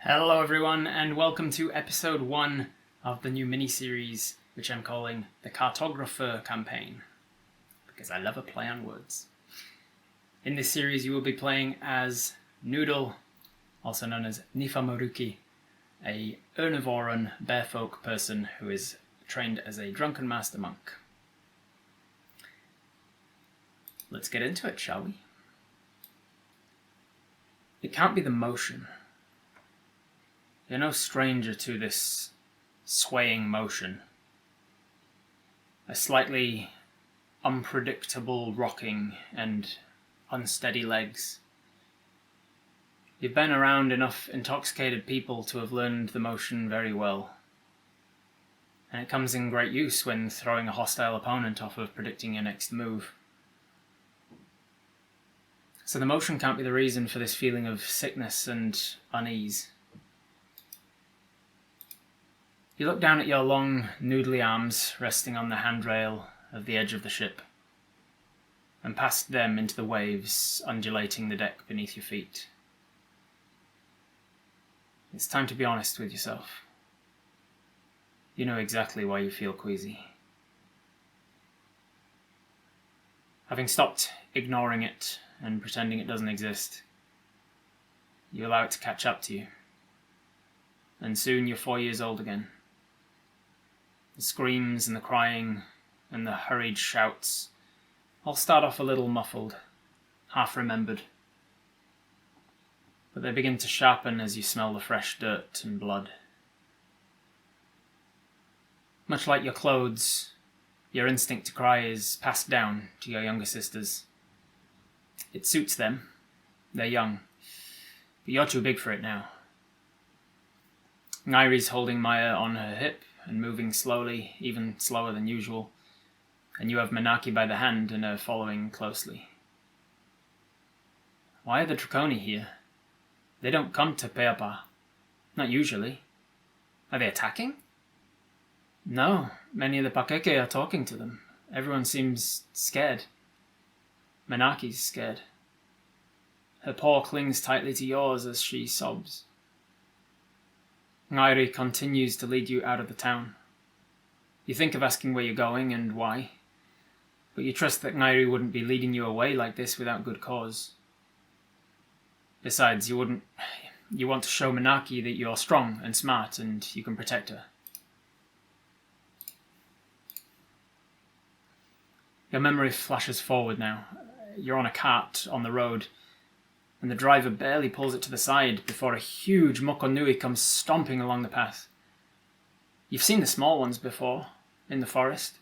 Hello everyone, and welcome to episode 1 of the new mini-series, which I'm calling the Cartograpur campaign, because I love a play on words. In this series you will be playing as Noodle, also known as Nifamoruki, a Urnivoran bearfolk person who is trained as a drunken master monk. Let's get into it, shall we? It can't be the motion. You're no stranger to this swaying motion. A slightly unpredictable rocking and unsteady legs. You've been around enough intoxicated people to have learned the motion very well. And it comes in great use when throwing a hostile opponent off of predicting your next move. So the motion can't be the reason for this feeling of sickness and unease. You look down at your long, noodly arms resting on the handrail of the edge of the ship, and past them into the waves undulating the deck beneath your feet. It's time to be honest with yourself. You know exactly why you feel queasy. Having stopped ignoring it and pretending it doesn't exist, you allow it to catch up to you, and soon you're 4 years old again. The screams and the crying and the hurried shouts all start off a little muffled, half-remembered. But they begin to sharpen as you smell the fresh dirt and blood. Much like your clothes, your instinct to cry is passed down to your younger sisters. It suits them. They're young. But you're too big for it now. Ngairi's holding Maya on her hip and moving slowly, even slower than usual, and you have Manaki by the hand and are following closely. Why are the Draconi here? They don't come to Peapa. Not usually. Are they attacking? No, many of the Pakeke are talking to them. Everyone seems scared. Manaki's scared. Her paw clings tightly to yours as she sobs. Ngairi continues to lead you out of the town. You think of asking where you're going and why, but you trust that Ngairi wouldn't be leading you away like this without good cause. Besides, you want to show Manaki that you're strong and smart and you can protect her. Your memory flashes forward now. You're on a cart on the road, and the driver barely pulls it to the side before a huge mokonui comes stomping along the path. You've seen the small ones before, in the forest,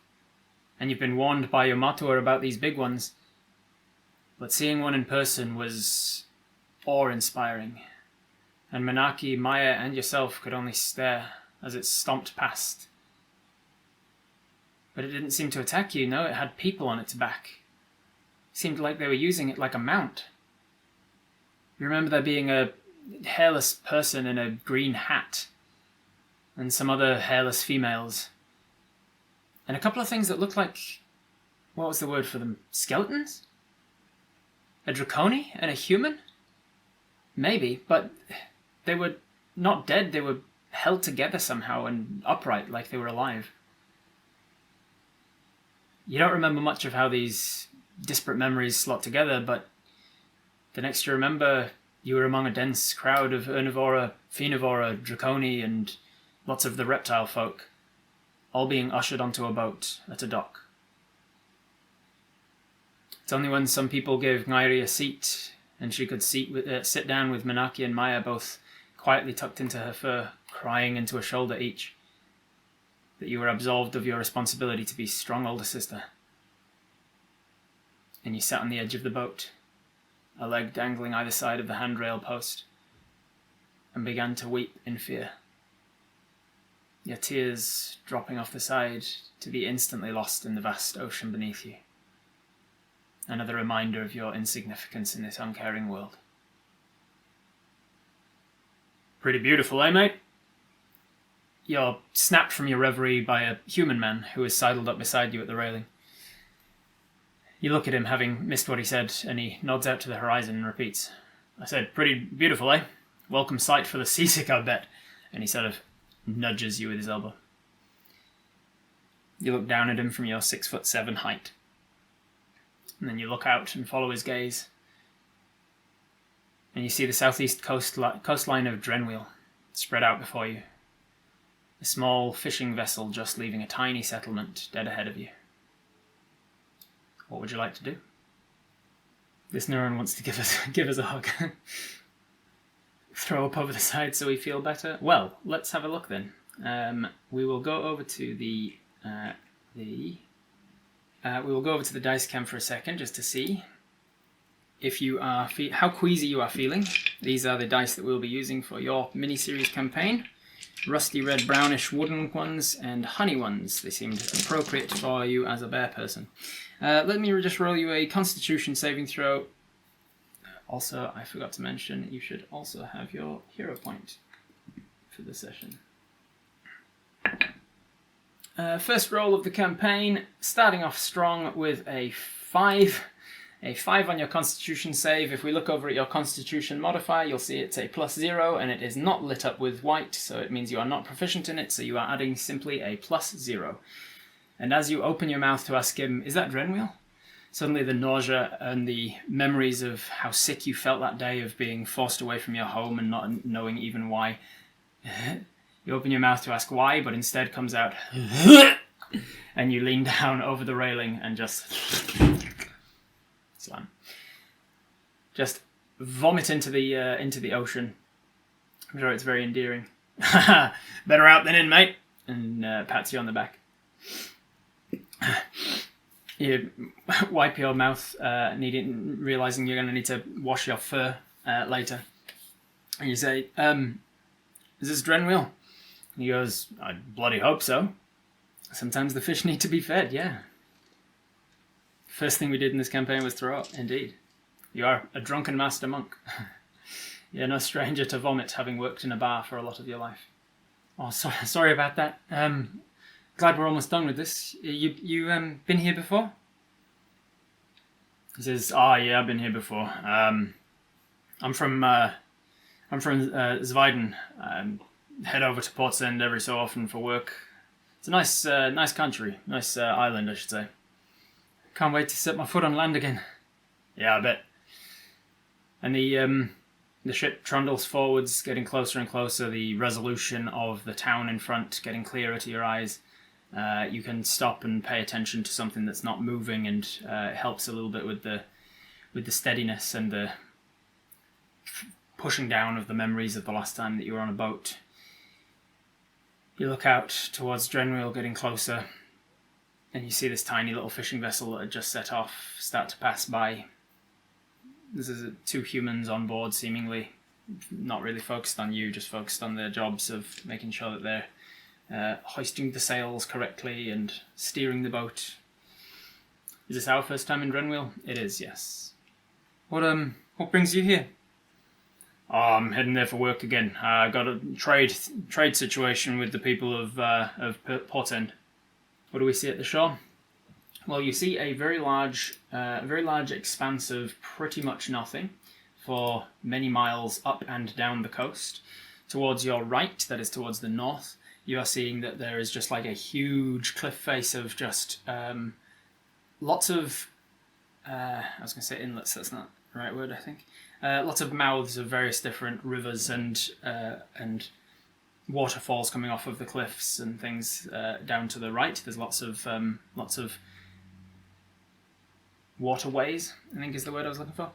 and you've been warned by your matua about these big ones, but seeing one in person was awe-inspiring, and Manaki, Maya, and yourself could only stare as it stomped past. But it didn't seem to attack you, no, it had people on its back. It seemed like they were using it like a mount. You remember there being a hairless person in a green hat, and some other hairless females, and a couple of things that looked like, what was the word for them, skeletons? A Draconi and a human? Maybe, but they were not dead, they were held together somehow and upright like they were alive. You don't remember much of how these disparate memories slot together, but the next you remember, you were among a dense crowd of Urnivora, Phenivora, Draconi, and lots of the reptile folk, all being ushered onto a boat at a dock. It's only when some people gave Ngairi a seat, and she could sit down with Manaki and Maya both quietly tucked into her fur, crying into a shoulder each, that you were absolved of your responsibility to be strong older sister. And you sat on the edge of the boat, a leg dangling either side of the handrail post, and began to weep in fear. Your tears dropping off the side to be instantly lost in the vast ocean beneath you. Another reminder of your insignificance in this uncaring world. Pretty beautiful, eh, mate? You're snapped from your reverie by a human man who is sidled up beside you at the railing. You look at him, having missed what he said, and he nods out to the horizon and repeats, I said, pretty beautiful, eh? Welcome sight for the seasick, I bet. And he sort of nudges you with his elbow. You look down at him from your 6'7" height. And then you look out and follow his gaze. And you see the southeast coastline of Drennwiel spread out before you. A small fishing vessel just leaving a tiny settlement dead ahead of you. What would you like to do? This neuron wants to give us a hug. Throw up over the side so we feel better. Well, let's have a look then. We will go over to the dice cam for a second just to see if you are how queasy you are feeling. These are the dice that we'll be using for your mini-series campaign. Rusty red brownish wooden ones and honey ones. They seemed appropriate for you as a bear person. Let me just roll you a Constitution saving throw. Also, I forgot to mention, you should also have your hero point for the session. First roll of the campaign, starting off strong with a 5. A 5 on your Constitution save. If we look over at your Constitution modifier, you'll see it's a +0, and it is not lit up with white, so it means you are not proficient in it, so you are adding simply a +0. And as you open your mouth to ask him, is that Drennwiel? Suddenly the nausea and the memories of how sick you felt that day of being forced away from your home and not knowing even why. You open your mouth to ask why, but instead comes out, and you lean down over the railing and just slam. Just vomit into the ocean. I'm sure it's very endearing. Better out than in, mate. And pats you on the back. You wipe your mouth, realizing you're going to need to wash your fur later. And you say, is this Drennwiel? And he goes, I bloody hope so. Sometimes the fish need to be fed, yeah. First thing we did in this campaign was throw up, indeed. You are a drunken master monk. You're no stranger to vomit, having worked in a bar for a lot of your life. Oh, sorry about that. Glad we're almost done with this. You been here before? He says, yeah, I've been here before. I'm from Zweden. Head over to Portsend every so often for work. It's a nice country, nice island, I should say. Can't wait to set my foot on land again. Yeah, I bet. And the ship trundles forwards, getting closer and closer. The resolution of the town in front getting clearer to your eyes. You can stop and pay attention to something that's not moving, and it helps a little bit with the steadiness and the pushing down of the memories of the last time that you were on a boat. You look out towards Drennwiel, getting closer, and you see this tiny little fishing vessel that had just set off start to pass by. There's 2 humans on board, seemingly not really focused on you, just focused on their jobs of making sure that they're hoisting the sails correctly and steering the boat. Is this our first time in Drennwiel? It is, yes. What brings you here? Oh, I'm heading there for work again. I got a trade situation with the people of Portsend. What do we see at the shore? Well, you see a very large expanse of pretty much nothing for many miles up and down the coast. Towards your right, that is towards the north, you are seeing that there is just like a huge cliff face of just lots of, I was going to say inlets, that's not the right word, I think. Lots of mouths of various different rivers and waterfalls coming off of the cliffs and things down to the right. There's lots of waterways, I think is the word I was looking for.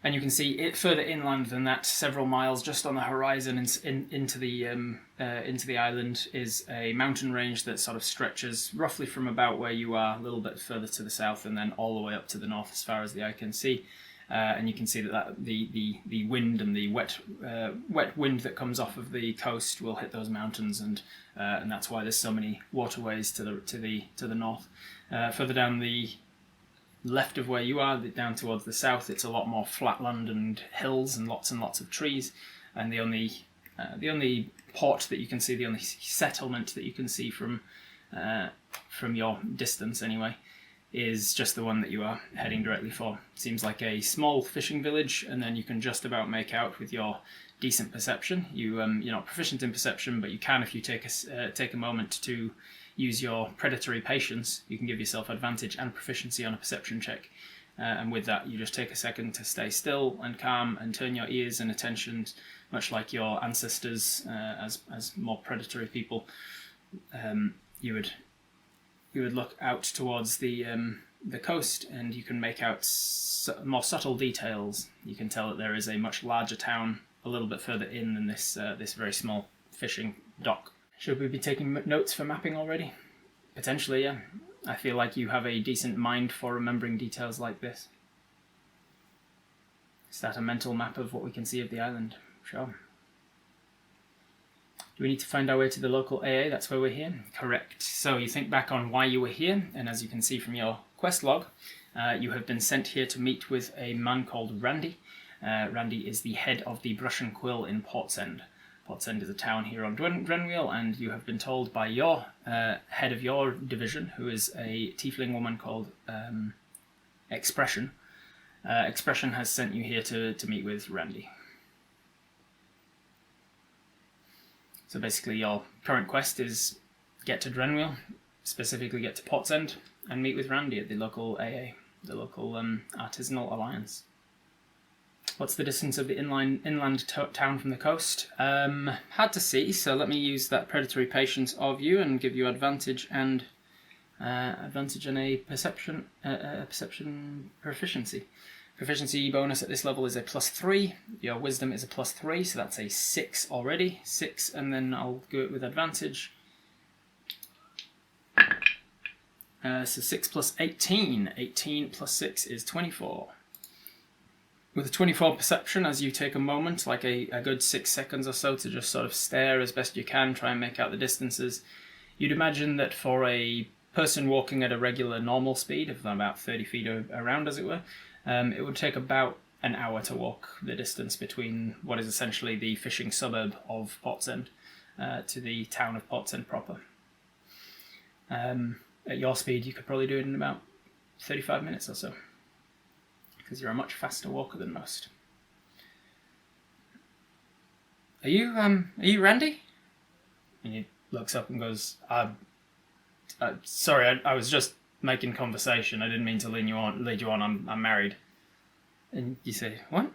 And you can see it further inland than that, several miles just on the horizon into the island, is a mountain range that sort of stretches roughly from about where you are, a little bit further to the south, and then all the way up to the north as far as the eye can see. And you can see that the wind and the wet wind that comes off of the coast will hit those mountains, and that's why there's so many waterways to the north. Further down the left of where you are, down towards the south, it's a lot more flatland and hills and lots of trees. And the only port that you can see, the only settlement that you can see from your distance anyway, is just the one that you are heading directly for. Seems like a small fishing village, and then you can just about make out with your decent perception. You're not proficient in perception, but you can if you take a moment to use your predatory patience. You can give yourself advantage and proficiency on a perception check. And with that, you just take a second to stay still and calm and turn your ears and attention, much like your ancestors as more predatory people. You would look out towards the coast, and you can make out more subtle details. You can tell that there is a much larger town a little bit further in than this very small fishing dock. Should we be taking notes for mapping already? Potentially, yeah. I feel like you have a decent mind for remembering details like this. Is that a mental map of what we can see of the island? Sure. Do we need to find our way to the local AA? That's why we're here? Correct. So you think back on why you were here, and as you can see from your quest log, you have been sent here to meet with a man called Randy. Randy is the head of the Brush and Quill in Portsend. Portsend is a town here on Drennwiel, and you have been told by your head of your division, who is a tiefling woman called Expression. Expression has sent you here to meet with Randy. So basically your current quest is get to Drennwiel, specifically get to Portsend, and meet with Randy at the local AA, the local artisanal alliance. What's the distance of the inland town from the coast? Hard to see, so let me use that predatory patience of you and give you advantage and a perception proficiency. Proficiency bonus at this level is a +3. Your wisdom is a +3, so that's a 6 already. 6, and then I'll go it with advantage. So 6 plus 18. 18 plus 6 is 24. With a 24 perception, as you take a moment, like a good 6 seconds or so, to just sort of stare as best you can, try and make out the distances, you'd imagine that for a person walking at a regular normal speed of about 30 feet around, as it were, it would take about an hour to walk the distance between what is essentially the fishing suburb of Portsend to the town of Portsend proper. At your speed, you could probably do it in about 35 minutes or so, because you're a much faster walker than most. Are you Randy? And he looks up and goes, sorry, I was just making conversation. I didn't mean to lead you on. I'm married. And you say, what?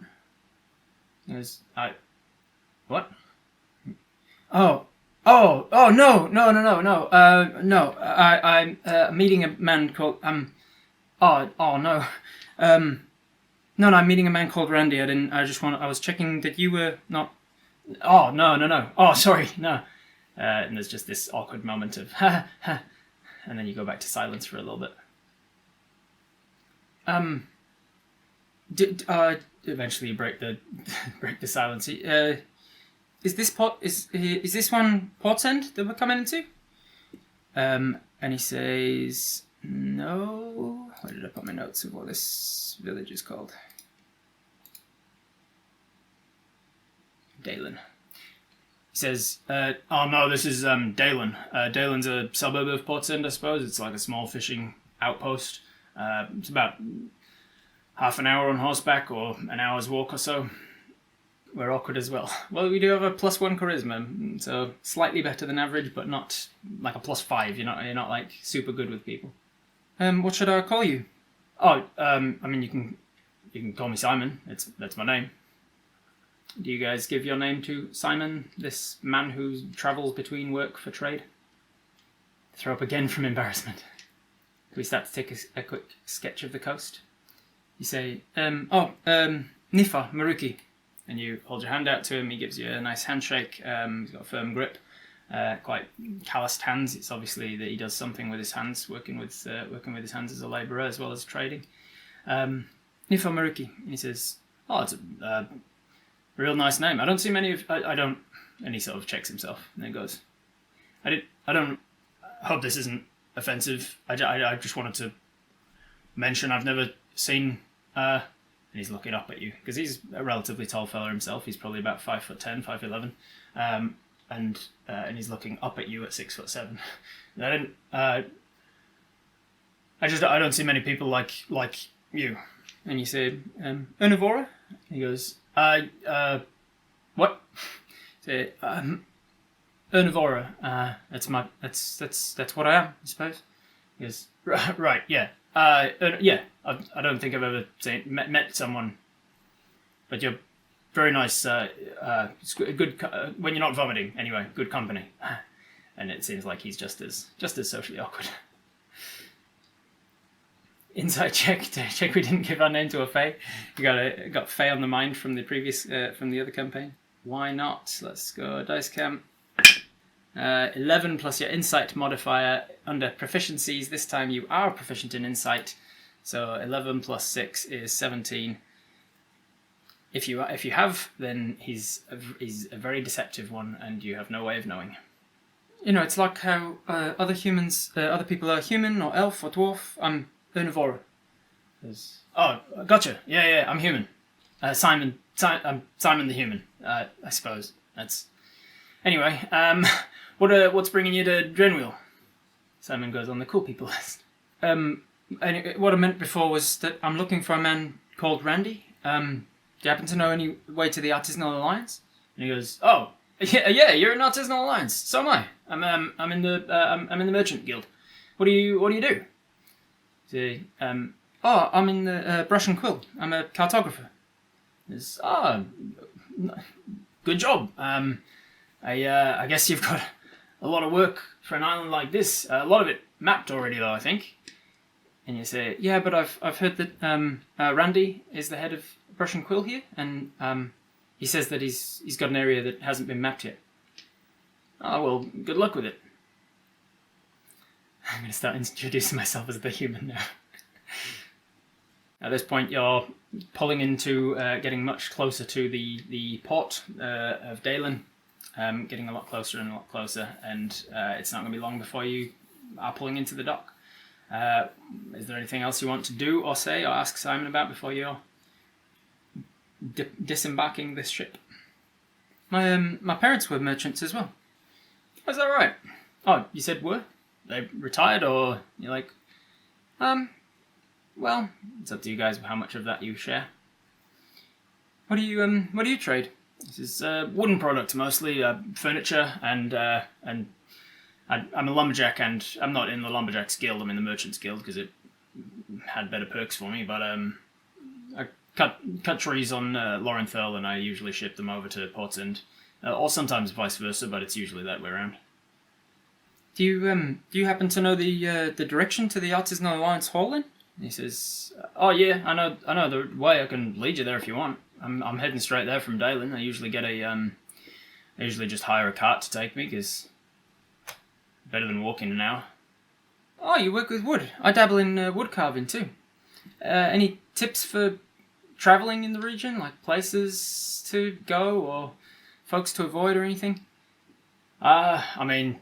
He goes, what? Oh, no. I'm meeting a man called, no. No, I'm meeting a man called Randy. I was checking that you were not. Oh, no. Oh, sorry, no. And there's just this awkward moment of, ha. And then you go back to silence for a little bit. Eventually you break the silence. Is this one Portsend that we're coming into? And he says, no. Where did I put my notes of what this village is called? Dalen. He says, no, this is Dalen. Dalen's a suburb of Portsend, I suppose. It's like a small fishing outpost. It's about half an hour on horseback or an hour's walk or so. We're awkward as well. Well, we do have a +1 charisma, so slightly better than average, but not like a +5. You're not like super good with people. What should I call you? Oh, I mean, you can call me Simon. That's my name. Do you guys give your name to Simon, this man who travels between work for trade? Throw up again from embarrassment. Can we start to take a quick sketch of the coast? You say, Nifa Maruki. And you hold your hand out to him. He gives you a nice handshake. He's got a firm grip, quite calloused hands. It's obviously that he does something with his hands, working with his hands as a labourer as well as trading. Nifa Maruki. And he says, "Oh, it's a real nice name. I don't see many of. I don't." And he sort of checks himself and then goes, I don't hope this isn't offensive. I just wanted to mention I've never seen." And he's looking up at you because he's a relatively tall fella himself. He's probably about 5'10", 5'11", and he's looking up at you at 6'7". I I don't see many people like you. And you say, Univora? He goes, what? Say, Univora. That's what I am, I suppose. He goes, right, yeah. Yeah. I don't think I've ever met someone, but you're very nice. It's good when you're not vomiting. Anyway, good company. And it seems like he's just as socially awkward. Insight check to check we didn't give our name to a Fae. We got Fae on the mind from the previous from the other campaign. Why not? Let's go dice cam. 11 plus your insight modifier under proficiencies. This time you are proficient in insight, so 11 plus 6 is 17. If you have, then he's a very deceptive one, and you have no way of knowing. You know, it's like how other people are human or elf or dwarf. I'm Ernivora. Oh, gotcha. Yeah, I'm human. I'm Simon the human. I suppose that's. Anyway, what's bringing you to Drennwiel? Simon goes on the cool people list. And what I meant before was that I'm looking for a man called Randy. Do you happen to know any way to the Artisanal Alliance? And he goes, oh, yeah, you're an Artisanal Alliance. So am I. I'm in the Merchant Guild. What do you do? Say, I'm in the Brush and Quill. I'm a cartographer. Good job. I guess you've got a lot of work for an island like this. A lot of it mapped already, though, I think. And you say, yeah, but I've heard that Randy is the head of Brush and Quill here, and he says that he's got an area that hasn't been mapped yet. Oh, well, good luck with it. I'm going to start introducing myself as the human now. At this point, you're pulling into getting much closer to the port of Dalen, getting a lot closer and a lot closer, and it's not going to be long before you are pulling into the dock. Is there anything else you want to do or say or ask Simon about before you're disembarking this ship? My parents were merchants as well. Is that right? Oh, you said were? They retired, or you're like, well, it's up to you guys how much of that you share. What do you trade? This is wooden products mostly, furniture, and I'm a lumberjack, and I'm not in the lumberjacks guild. I'm in the merchants guild because it had better perks for me. But I cut trees on Lorenthal, and I usually ship them over to Portsend, or sometimes vice versa, but it's usually that way around. Do you happen to know the direction to the Artisanal Alliance Hall in? And he says, oh yeah, I know the way. I can lead you there if you want. I'm heading straight there from Dalen. I usually get I usually just hire a cart to take me, because better than walking an hour. Oh, you work with wood. I dabble in wood carving too. Any tips for travelling in the region, like places to go or folks to avoid or anything? I mean,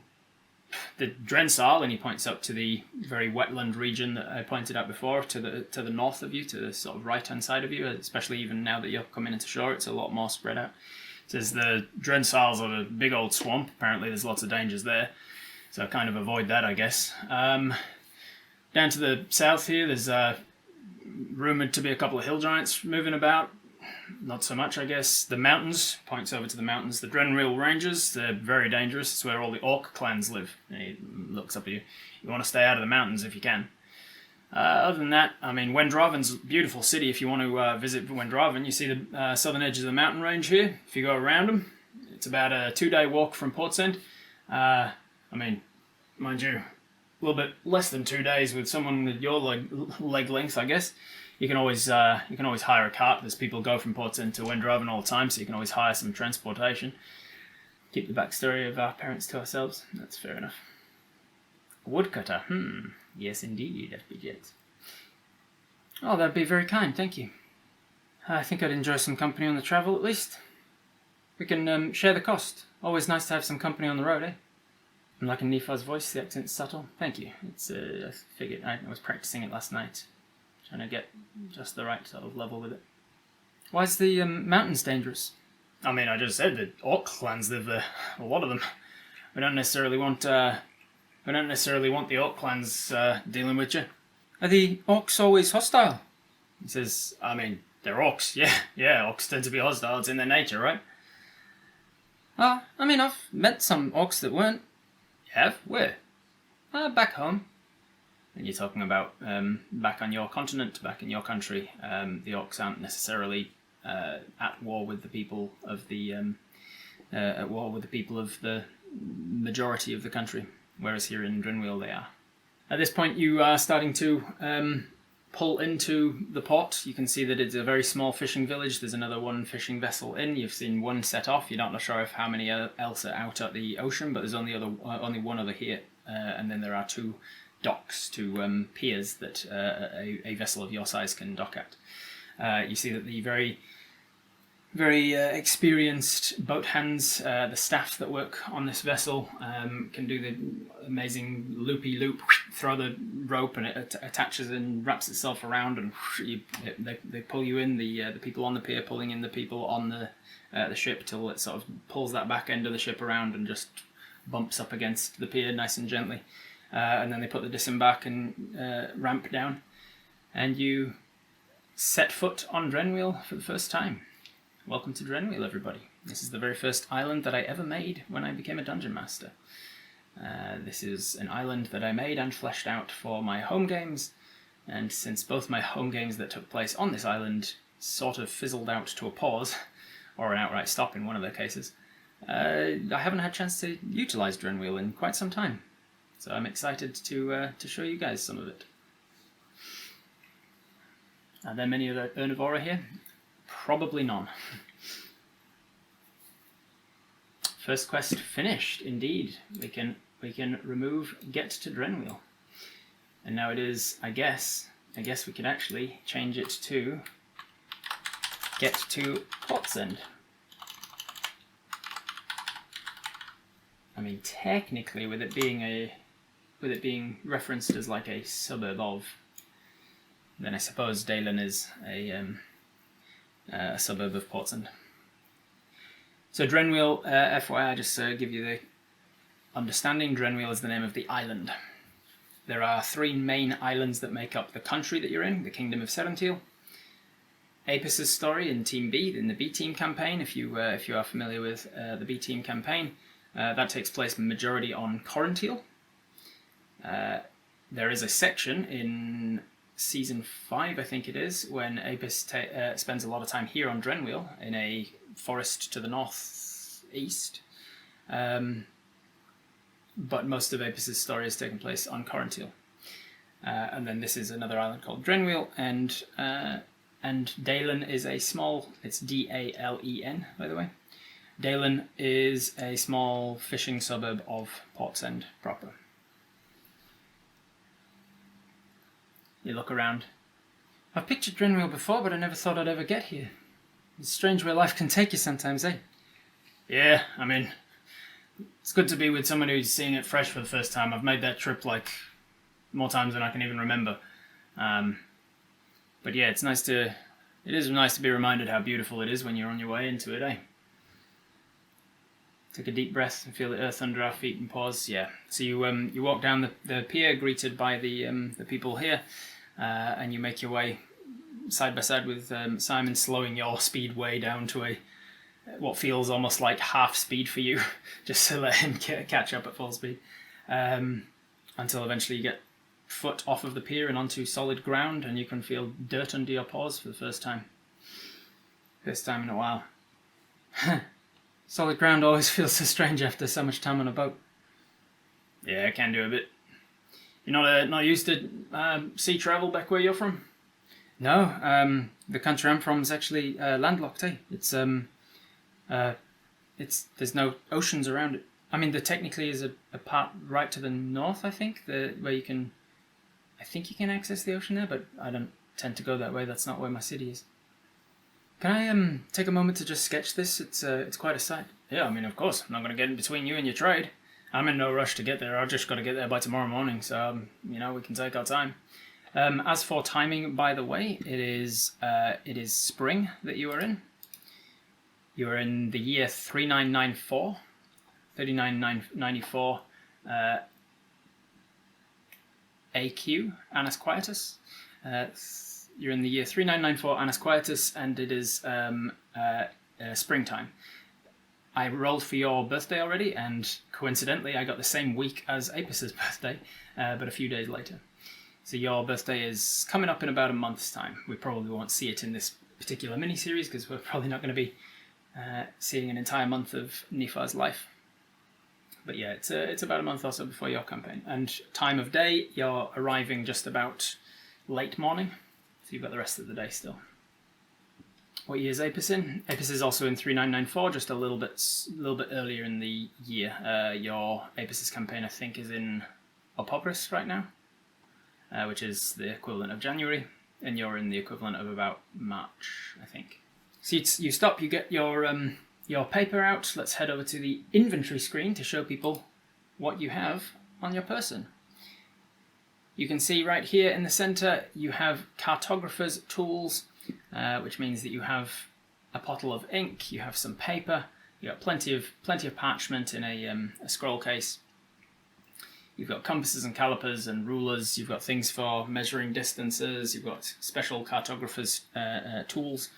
the Drennwiel, and he points up to the very wetland region that I pointed out before, to the north of you, to the sort of right-hand side of you, especially even now that you're coming into shore, it's a lot more spread out. It says the Drennwiel's are a big old swamp. Apparently there's lots of dangers there, so kind of avoid that, I guess. Down to the south here, there's rumoured to be a couple of hill giants moving about. Not so much, I guess. The mountains, points over to the mountains. The Drennwiel Ranges, they're very dangerous. It's where all the orc clans live. And he looks up at you. You want to stay out of the mountains if you can. Other than that, I mean, Wendraven's a beautiful city. If you want to visit Wendraven, you see the southern edges of the mountain range here. If you go around them, it's about a 2-day walk from Portsend. I mean, mind you, a little bit less than 2 days with someone with your leg length, I guess. You can always hire a cart. There's people go from Portsend to Wendraven all the time, so you can always hire some transportation. Keep the backstory of our parents to ourselves. That's fair enough. Woodcutter. Yes, indeed, FBJs. Oh, that'd be very kind, thank you. I think I'd enjoy some company on the travel, at least. We can share the cost. Always nice to have some company on the road, eh? I'm liking Nephar's voice, the accent's subtle. Thank you. It's I figured I was practicing it last night. Trying to get just the right sort of level with it. Why is the mountains dangerous? I mean, I just said that orc clans live there. A lot of them. We don't necessarily want the orc clans dealing with you. Are the orcs always hostile? He says, I mean, they're orcs, yeah, orcs tend to be hostile, it's in their nature, right? I mean, I've met some orcs that weren't. You have? Where? Back home. And you're talking about back on your continent, back in your country. The orcs aren't necessarily at war with the people of the majority of the country, whereas here in Drennwiel they are. At this point, you are starting to pull into the port. You can see that it's a very small fishing village. There's another one fishing vessel in. You've seen one set off. You're not sure of how many else are out at the ocean, but there's only one other here, and then there are two docks, two piers that a vessel of your size can dock at. You see that the very experienced boat hands, the staff that work on this vessel, can do the amazing loopy-loop, throw the rope, and it attaches and wraps itself around, and they pull you in, the people on the pier pulling in the people on the ship till it sort of pulls that back end of the ship around and just bumps up against the pier nice and gently. And then they put the disembark and ramp down, and you set foot on Drennwiel for the first time. Welcome to Drennwiel, everybody. This is the very first island that I ever made when I became a dungeon master. This is an island that I made and fleshed out for my home games, and since both my home games that took place on this island sort of fizzled out to a pause, or an outright stop in one of their cases, I haven't had a chance to utilise Drennwiel in quite some time. So I'm excited to show you guys some of it. Are there many other Ernivora here? Probably none. First quest finished, indeed. We can remove get to Drennwiel. And now it is, I guess we could actually change it to get to Portsend. I mean, technically, with it being referenced as like a suburb of, then I suppose Dalen is a suburb of Portsend. So Drennwiel, FYI, just give you the understanding, Drennwiel is the name of the island. There are 3 main islands that make up the country that you're in, the Kingdom of Serentiel. Apis' story in Team B, in the B Team campaign, if you are familiar with the B Team campaign, that takes place majority on Corentiel. There is a section in Season 5, I think it is, when Apis spends a lot of time here on Drennwiel, in a forest to the northeast. But most of Apis' story is taking place on Corentiel. And then this is another island called Drennwiel, and Dalen is a small, it's Dalen, by the way. Dalen is a small fishing suburb of Portsend proper. You look around. I've pictured Drennwiel before, but I never thought I'd ever get here. It's strange where life can take you sometimes, eh? Yeah, I mean, it's good to be with someone who's seeing it fresh for the first time. I've made that trip like more times than I can even remember. But yeah, it is nice to be reminded how beautiful it is when you're on your way into it, eh? Take a deep breath and feel the earth under our feet and pause. Yeah. So you walk down the pier, greeted by the people here, and you make your way side by side with Simon, slowing your speed way down to what feels almost like half speed for you, just to let him catch up at full speed, until eventually you get foot off of the pier and onto solid ground, and you can feel dirt under your paws for the first time. First time in a while. Solid ground always feels so strange after so much time on a boat. Yeah, it can do a bit. You're not used to sea travel back where you're from? No, the country I'm from is actually landlocked. It's there's no oceans around it. I mean, there technically is a part right to the north, I think, where you can access the ocean there, but I don't tend to go that way. That's not where my city is. Can I take a moment to just sketch this? It's quite a sight. Yeah, I mean, of course. I'm not going to get in between you and your trade. I'm in no rush to get there. I've just got to get there by tomorrow morning, so we can take our time. As for timing, by the way, it is spring that you are in. You are in the year 3994. 3994. AQ, Annus Quietus. You're in the year 3994 Annus Quietus, and it is springtime. I rolled for your birthday already, and coincidentally I got the same week as Apus's birthday, but a few days later. So your birthday is coming up in about a month's time. We probably won't see it in this particular mini-series, because we're probably not going to be seeing an entire month of Nifar's life. But yeah, it's about a month or so before your campaign. And time of day, you're arriving just about late morning, so you've got the rest of the day still. What year is Apus in? Apus is also in 3994, just a little bit earlier in the year. Your Apus's campaign, I think, is in Opobris right now, which is the equivalent of January, and you're in the equivalent of about March, I think. So you stop, you get your paper out. Let's head over to the inventory screen to show people what you have on your person. You can see right here in the center you have Cartographer's tools, which means that you have a bottle of ink, you have some paper, you got plenty of parchment in a scroll case. You've got compasses and calipers and rulers. You've got things for measuring distances. You've got special Cartographer's tools.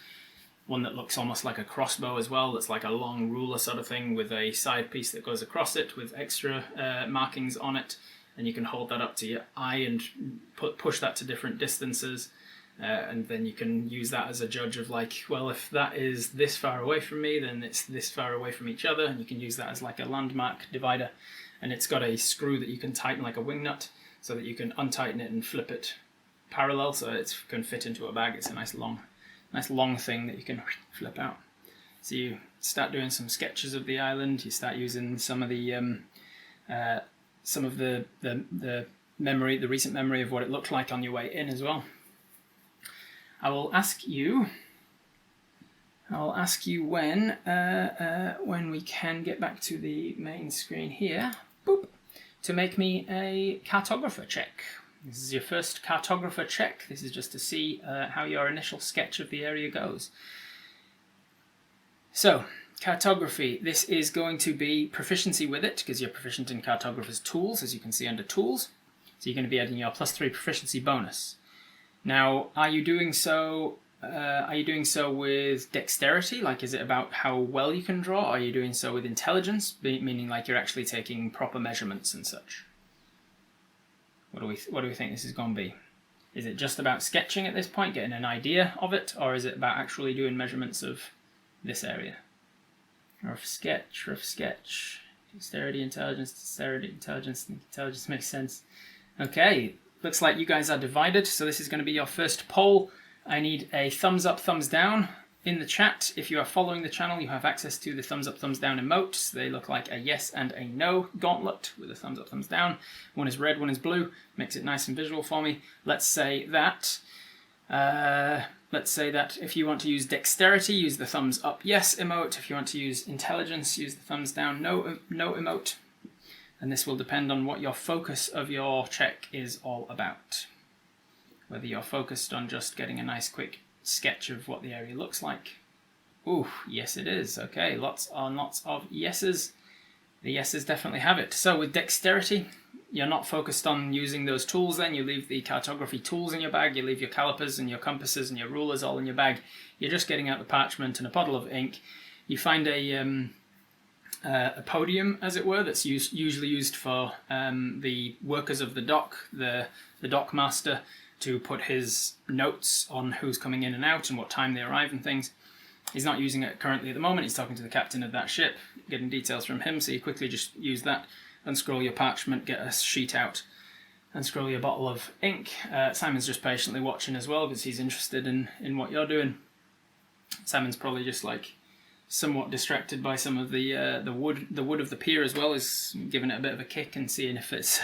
One that looks almost like a crossbow as well. That's like a long ruler sort of thing with a side piece that goes across it with extra markings on it. And you can hold that up to your eye and push that to different distances. And then you can use that as a judge of like, well, if that is this far away from me, then it's this far away from each other. And you can use that as like a landmark divider. And it's got a screw that you can tighten like a wing nut so that you can untighten it and flip it parallel so it can fit into a bag. It's a nice long thing that you can flip out. So you start doing some sketches of the island. You start using some of the memory, the recent memory of what it looked like on your way in as well. I will ask you when we can get back to the main screen here, boop, to make me a Cartographer check. This is your first Cartographer check. This is just to see how your initial sketch of the area goes. So, cartography. This is going to be proficiency with it, because you're proficient in Cartographer's tools, as you can see under tools. So you're going to be adding your +3 proficiency bonus. Now, are you doing so with dexterity? Like, is it about how well you can draw? Are you doing so with intelligence, meaning like you're actually taking proper measurements and such? What do we think this is going to be? Is it just about sketching at this point, getting an idea of it, or is it about actually doing measurements of this area? Rough sketch. Dexterity, intelligence makes sense. Okay, looks like you guys are divided, so this is going to be your first poll. I need a thumbs up, thumbs down in the chat. If you are following the channel, you have access to the thumbs up, thumbs down emotes. They look like a yes and a no gauntlet with a thumbs up, thumbs down. One is red, one is blue. Makes it nice and visual for me. Let's say that if you want to use dexterity, use the thumbs up yes emote. If you want to use intelligence, use the thumbs down no emote. And this will depend on what your focus of your check is all about. Whether you're focused on just getting a nice quick sketch of what the area looks like. Ooh, yes it is. Okay, lots and lots of yeses. The yeses definitely have it. So with dexterity, you're not focused on using those tools then. You leave the cartography tools in your bag, you leave your calipers and your compasses and your rulers all in your bag. You're just getting out the parchment and a bottle of ink. You find a podium, as it were, that's usually used for the workers of the dock, the dock master, to put his notes on who's coming in and out and what time they arrive and things. He's not using it currently at the moment. He's talking to the captain of that ship, getting details from him, so you quickly just use that, unscroll your parchment, get a sheet out, unscroll your bottle of ink. Simon's just patiently watching as well because he's interested in what you're doing. Simon's probably just like somewhat distracted by some of the wood of the pier as well, is giving it a bit of a kick and seeing if it's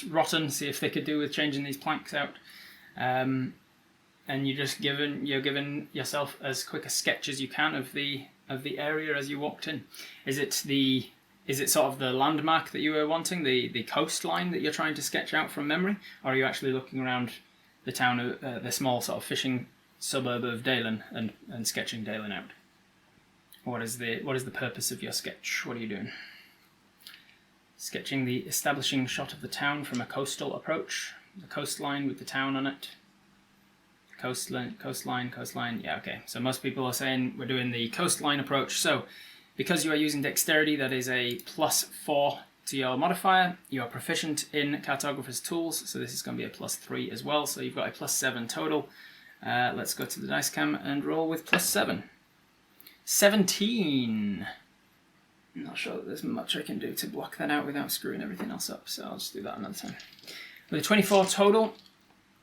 rotten, see if they could do with changing these planks out. And you're giving yourself as quick a sketch as you can of the area as you walked in. Is it sort of the landmark that you were wanting, the coastline that you're trying to sketch out from memory, or are you actually looking around the town, the small sort of fishing suburb of Dalen and sketching Dalen out? What is the purpose of your sketch? What are you doing? Sketching the establishing shot of the town from a coastal approach. The coastline with the town on it. Coastline. Yeah, okay. So most people are saying we're doing the coastline approach. So because you are using dexterity, that is a +4 to your modifier. You are proficient in Cartographer's tools, so this is going to be a +3 as well. So you've got a +7 total. Let's go to the dice cam and roll with +7. 17. I'm not sure that there's much I can do to block that out without screwing everything else up, so I'll just do that another time. With a 24 total,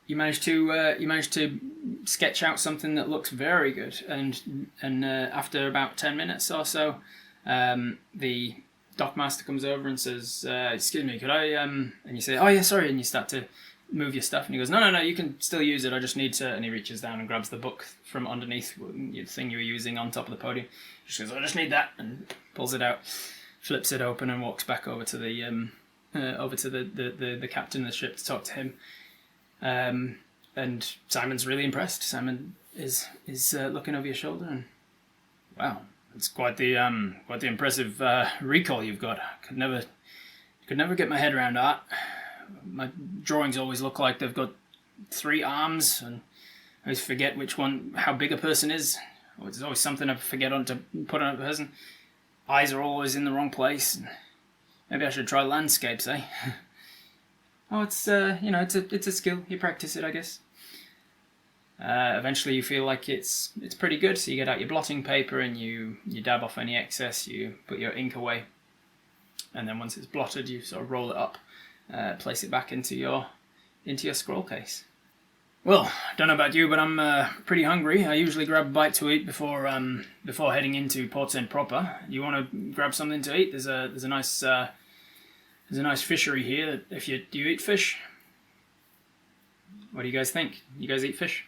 you managed to sketch out something that looks very good, and after about 10 minutes or so, the dockmaster comes over and says, "Excuse me, could I?" And you say, "Oh yeah, sorry," and you start to move your stuff, and he goes, "No, you can still use it. I just need to." And he reaches down and grabs the book from underneath the thing you were using on top of the podium. He just goes, "I just need that," and pulls it out, flips it open, and walks back over to the captain of the ship to talk to him. And Simon's really impressed. Simon is looking over your shoulder, and wow, it's quite the impressive recall you've got. Could never get my head around that. My drawings always look like they've got 3 arms, and I always forget how big a person is. There's always something I forget to put on a person. Eyes are always in the wrong place. Maybe I should try landscapes, eh? Oh, it's a skill. You practice it, I guess. Eventually, you feel like it's pretty good. So you get out your blotting paper and you dab off any excess. You put your ink away, and then once it's blotted, you sort of roll it up, place it back into your scroll case. Well, I don't know about you, but I'm pretty hungry. I usually grab a bite to eat before heading into Portsend proper. You want to grab something to eat? There's a nice fishery here. Do you eat fish? What do you guys think? You guys eat fish?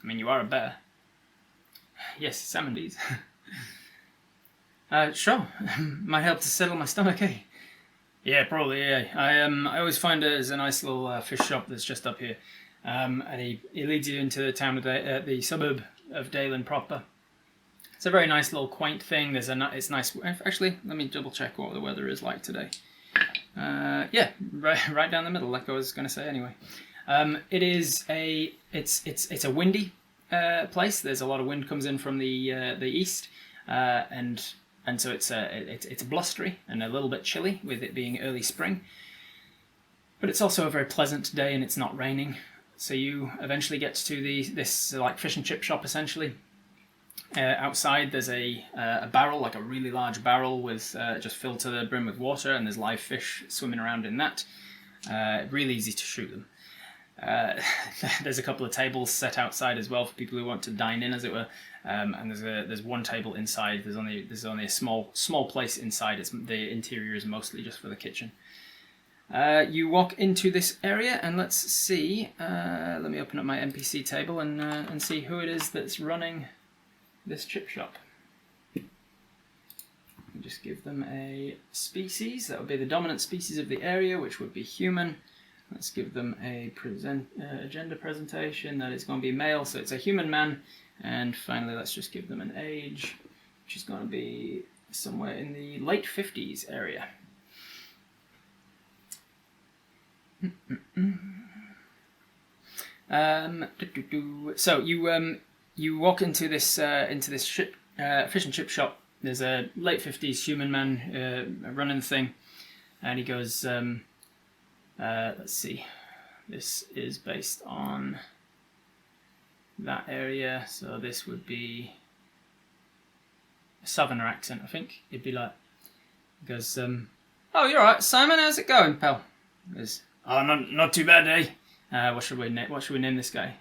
I mean, you are a bear. Yes, salmon bees. Sure. Might help to settle my stomach, eh? Yeah, probably. Yeah. I always find there's a nice little fish shop that's just up here. And he leads you into the town of the suburb of Dalen proper. It's a very nice little quaint thing. It's nice. Actually, let me double check what the weather is like today. Yeah, right down the middle, like I was going to say anyway. It's a windy place. There's a lot of wind comes in from the east, and so it's blustery and a little bit chilly with it being early spring. But it's also a very pleasant day, and it's not raining. So you eventually get to this like fish and chip shop essentially. Outside there's a barrel, like a really large barrel with just filled to the brim with water, and there's live fish swimming around in that. Really easy to shoot them. There's a couple of tables set outside as well for people who want to dine in, as it were. And there's one table inside. There's only a small place inside. The interior is mostly just for the kitchen. You walk into this area, and let's see. Let me open up my NPC table and see who it is that's running this chip shop. Just give them a species. That would be the dominant species of the area, which would be human. Let's give them a gender presentation. That is going to be male, so it's a human man. And finally, let's just give them an age, which is going to be somewhere in the late 50s area. So you walk into this fish and chip shop. There's a late 50s human man running the thing, and he goes, let's see, this is based on that area, so this would be a southerner accent, I think. It'd be like, he goes, "Oh, you're right, Simon, how's it going, pal?" He goes, "Oh, not too bad, eh? What should we name this guy?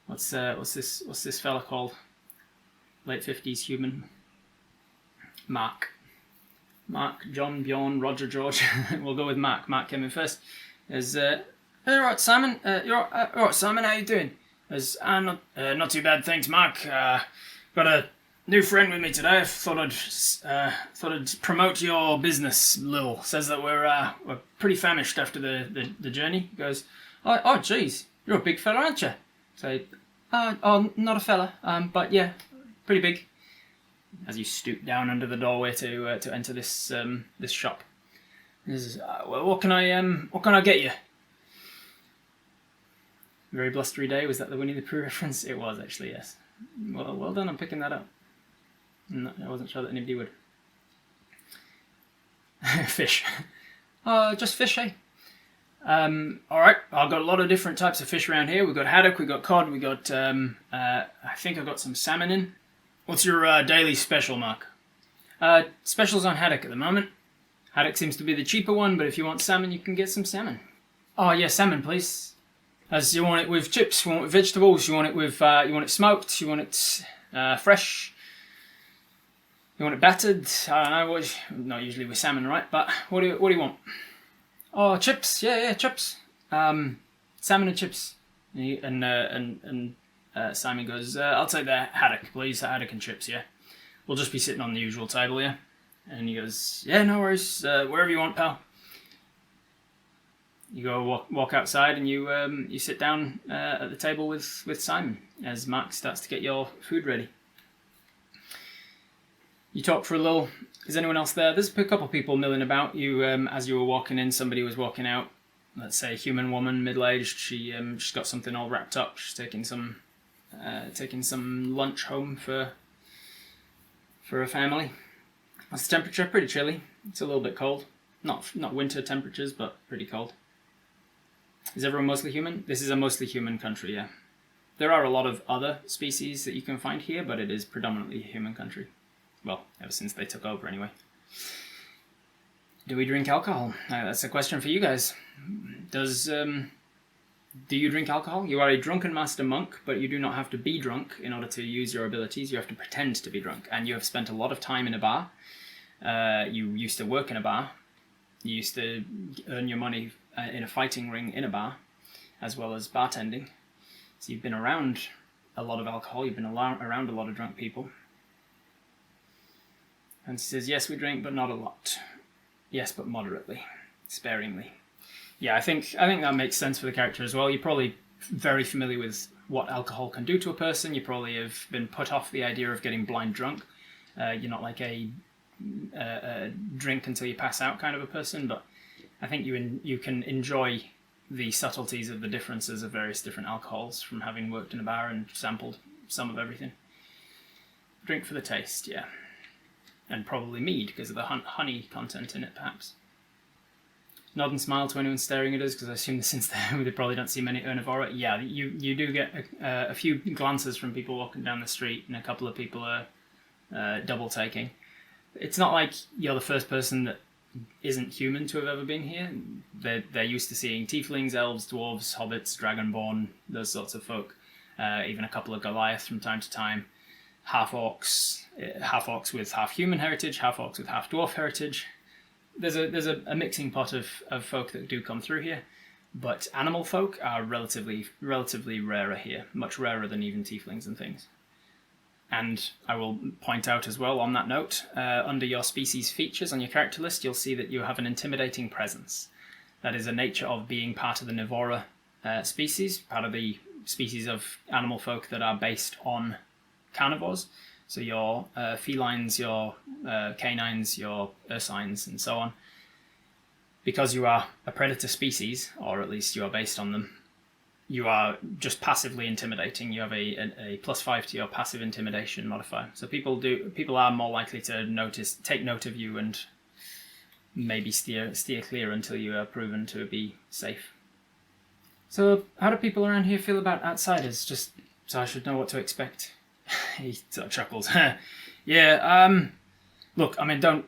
What's this fella called? Late 50s human. Mark, John, Bjorn, Roger, George." We'll go with Mark. Mark came in first. Is hey, all right, Simon. You're all right, Simon. How you doing? As not too bad, thanks, Mark. Got a new friend with me today. Thought I'd promote your business a little. Says that we're pretty famished after the journey. He goes, oh, geez, you're a big fella, aren't you? So, oh, not a fella. But yeah, pretty big. As you stoop down under the doorway to enter this shop. He says, well, what can I get you? Very blustery day. Was that the Winnie the Pooh reference? It was actually, yes. Well done on picking that up. No, I wasn't sure that anybody would. Fish. Just fish, eh? Alright, I've got a lot of different types of fish around here. We've got haddock, we've got cod, we've got, I think I've got some salmon in. What's your daily special, Mark? Specials on haddock at the moment. Haddock seems to be the cheaper one, but if you want salmon, you can get some salmon. Oh, yeah, salmon, please. As you want it with chips, you want it with vegetables, you want it with, you want it smoked, you want it fresh, you want it battered. I don't know, not usually with salmon, right? But what do you want? Oh, chips, yeah, chips. Salmon and chips. And Simon goes, I'll take the haddock, please, haddock and chips, yeah. We'll just be sitting on the usual table, yeah. And he goes, yeah, no worries, wherever you want, pal. You go walk outside and you sit down at the table with Simon as Mark starts to get your food ready. You talk for a little. Is anyone else there? There's a couple of people milling about. You as you were walking in, somebody was walking out. Let's say a human woman, middle-aged. She's got something all wrapped up. She's taking some lunch home for a family. What's the temperature? Pretty chilly. It's a little bit cold. Not winter temperatures, but pretty cold. Is everyone mostly human? This is a mostly human country, yeah. There are a lot of other species that you can find here, but it is predominantly a human country. Well, ever since they took over, anyway. Do we drink alcohol? That's a question for you guys. Do you drink alcohol? You are a drunken master monk, but you do not have to be drunk in order to use your abilities. You have to pretend to be drunk, and you have spent a lot of time in a bar. You used to work in a bar. You used to earn your money in a fighting ring in a bar, as well as bartending. So you've been around a lot of alcohol, you've been around a lot of drunk people. And he says, yes, we drink, but not a lot. Yes, but moderately, sparingly. Yeah, I think that makes sense for the character as well. You're probably very familiar with what alcohol can do to a person. You probably have been put off the idea of getting blind drunk. You're not like a drink until you pass out kind of a person, but I think you can enjoy the subtleties of the differences of various different alcohols from having worked in a bar and sampled some of everything. Drink for the taste, yeah. And probably mead because of the honey content in it, perhaps. Nod and smile to anyone staring at us, because I assume that since they probably don't see many Ernivora. Yeah, you do get a few glances from people walking down the street, and a couple of people are double taking. It's not like you're the first person that isn't human to have ever been here. They're used to seeing tieflings, elves, dwarves, hobbits, dragonborn, those sorts of folk. Even a couple of Goliath from time to time. Half orcs with half human heritage, half orcs with half dwarf heritage. There's a mixing pot of folk that do come through here, but animal folk are relatively rarer here, much rarer than even tieflings and things. And I will point out as well on that note, under your species features on your character list, you'll see that you have an intimidating presence. That is a nature of being part of the Nivora species, part of the species of animal folk that are based on carnivores. So your felines, your canines, your ursines, and so on. Because you are a predator species, or at least you are based on them, you are just passively intimidating. You have a +5 to your passive intimidation modifier. So people are more likely to take note of you and maybe steer clear until you are proven to be safe. So how do people around here feel about outsiders? Just so I should know what to expect. He sort of chuckles. Yeah, look, I mean, don't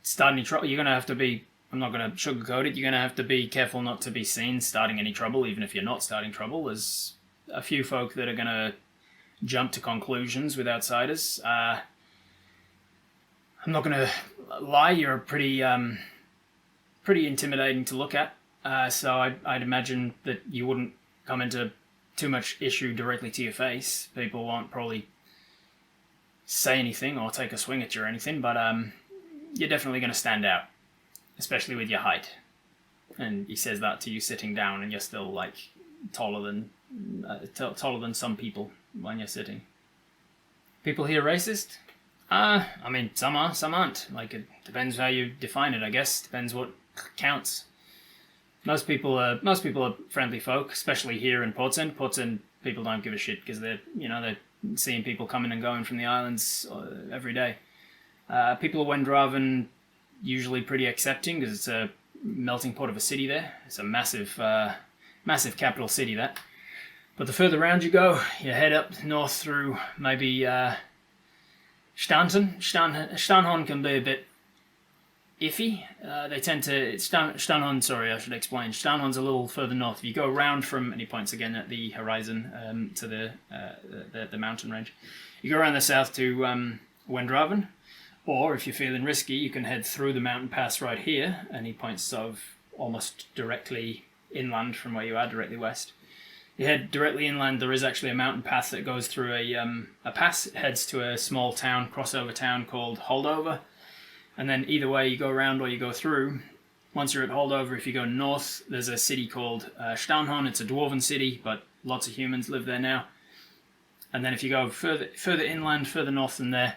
start any trouble. You're going to have to be, I'm not going to sugarcoat it, you're going to have to be careful not to be seen starting any trouble, even if you're not starting trouble. There's a few folk that are going to jump to conclusions with outsiders. I'm not going to lie, you're pretty intimidating to look at. So I'd imagine that you wouldn't come into too much issue directly to your face. People won't probably say anything or take a swing at you or anything, but you're definitely going to stand out, especially with your height. And he says that to you sitting down, and you're still like taller than some people when you're sitting. People here racist? I mean, some are, some aren't. Like, it depends how you define it, I guess. Depends what counts. Most people are friendly folk, especially here in Portsend. Portsend people don't give a shit because they're seeing people coming and going from the islands every day. People of Wendraven usually pretty accepting because it's a melting pot of a city there. It's a massive capital city, that. But the further round you go, you head up north through maybe Stanton. Stanhon can be a bit iffy. They tend to... Stanhon, sorry, I should explain. Stanhon's a little further north. If you go around from... And he points again at the horizon to the mountain range. You go around the south to Wendraven. Or, if you're feeling risky, you can head through the mountain pass right here. And he points sort of almost directly inland from where you are, directly west. You head directly inland. There is actually a mountain path that goes through a pass. It heads to a small town, crossover town called Holdover. And then either way, you go around or you go through. Once you're at Holdover, if you go north, there's a city called Stanhon. It's a dwarven city, but lots of humans live there now. And then if you go further inland, further north than there,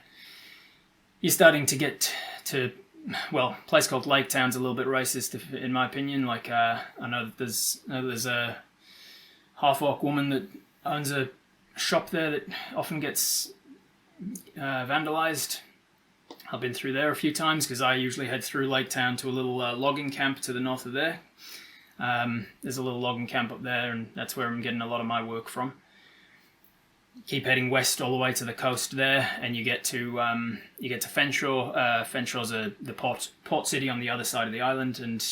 you're starting to get to, well, a place called Lake Town's a little bit racist, in my opinion. Like, I know that there's a half-orc woman that owns a shop there that often gets vandalized. I've been through there a few times because I usually head through Lake Town to a little logging camp to the north of there. There's a little logging camp up there, and that's where I'm getting a lot of my work from. Keep heading west all the way to the coast there, and you get to Fenshaw. Fenshaw's the port city on the other side of the island, and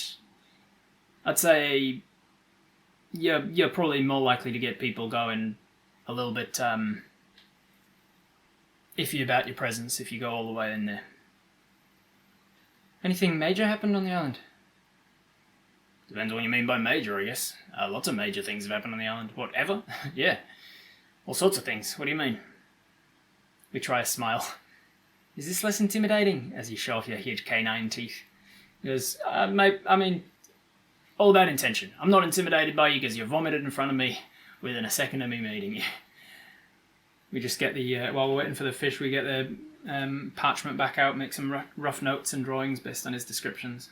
I'd say you're probably more likely to get people going a little bit iffy about your presence if you go all the way in there. Anything major happened on the island? Depends on what you mean by major, I guess. Lots of major things have happened on the island. Whatever? Yeah. All sorts of things. What do you mean? We try a smile. Is this less intimidating? As you show off your huge canine teeth. He goes, mate, I mean, all about intention. I'm not intimidated by you because you vomited in front of me within a second of me meeting you. We just get while we're waiting for the fish, we get the parchment back out, make some rough notes and drawings based on his descriptions.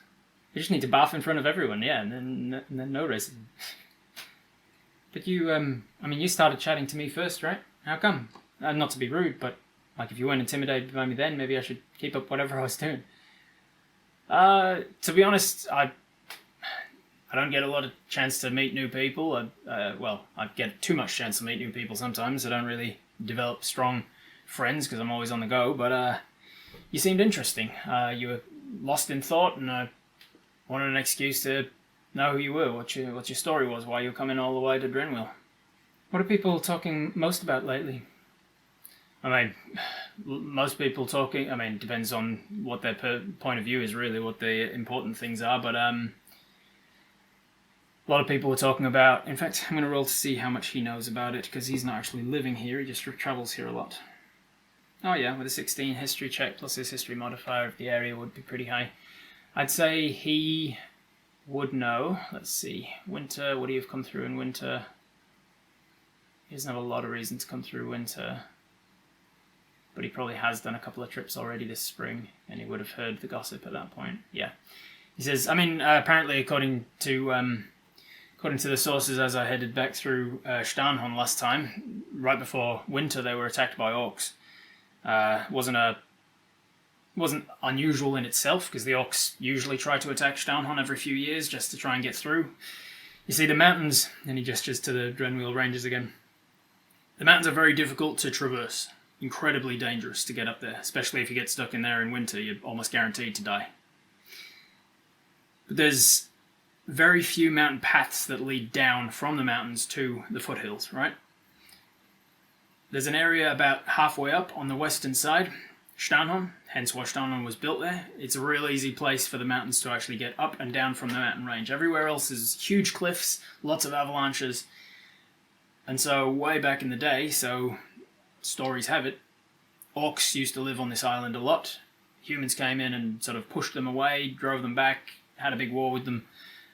You just need to bath in front of everyone, yeah, and then no racism. But you started chatting to me first, right? How come? Not to be rude, but like if you weren't intimidated by me then, maybe I should keep up whatever I was doing. To be honest, I don't get a lot of chance to meet new people. I get too much chance to meet new people sometimes. I don't really develop strong friends because I'm always on the go. But you seemed interesting. You were lost in thought, and I wanted an excuse to know who you were, what your story was, why you were coming all the way to Drennwiel. What are people talking most about lately? I mean, most people talking, depends on what their point of view is, really, what the important things are, but a lot of people were talking about, in fact, I'm going to roll to see how much he knows about it, because he's not actually living here, he just travels here a lot. Oh yeah, with a 16 history check plus his history modifier of the area would be pretty high. I'd say he would know. Let's see. Winter, would he have come through in winter? He doesn't have a lot of reason to come through winter. But he probably has done a couple of trips already this spring, and he would have heard the gossip at that point. Yeah. He says, apparently according to the sources, as I headed back through Starnhorn last time, right before winter they were attacked by orcs. Wasn't unusual in itself, because the orcs usually try to attack Starnhorn every few years just to try and get through. You see, the mountains, and he gestures to the Drennwiel ranges again, the mountains are very difficult to traverse. Incredibly dangerous to get up there, especially if you get stuck in there in winter, you're almost guaranteed to die. But there's very few mountain paths that lead down from the mountains to the foothills, right? There's an area about halfway up on the western side, Starnhorn, hence why Starnhorn was built there. It's a real easy place for the mountains to actually get up and down from the mountain range. Everywhere else is huge cliffs, lots of avalanches. And so way back in the day, so stories have it, orcs used to live on this island a lot. Humans came in and sort of pushed them away, drove them back, had a big war with them.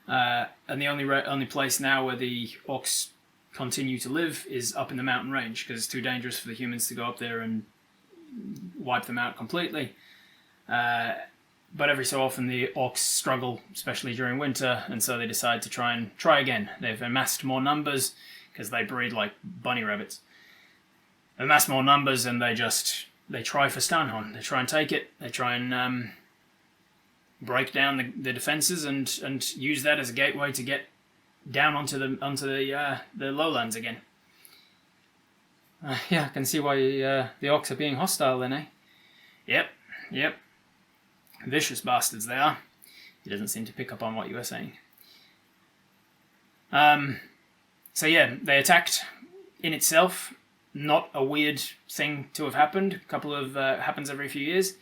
And the only place now where the orcs continue to live is up in the mountain range, because it's too dangerous for the humans to go up there and wipe them out completely. but every so often the orcs struggle, especially during winter, and so they decide to try again. They've amassed more numbers because they breed like bunny rabbits. Amass more numbers, and they try for Stanhorn. They try and take it. They try and break down the defenses and use that as a gateway to get down onto the lowlands again. Yeah, I can see why the orcs are being hostile then, eh? Yep. Vicious bastards they are. He doesn't seem to pick up on what you were saying. So yeah, they attacked. In itself, not a weird thing to have happened. A couple of happens every few years.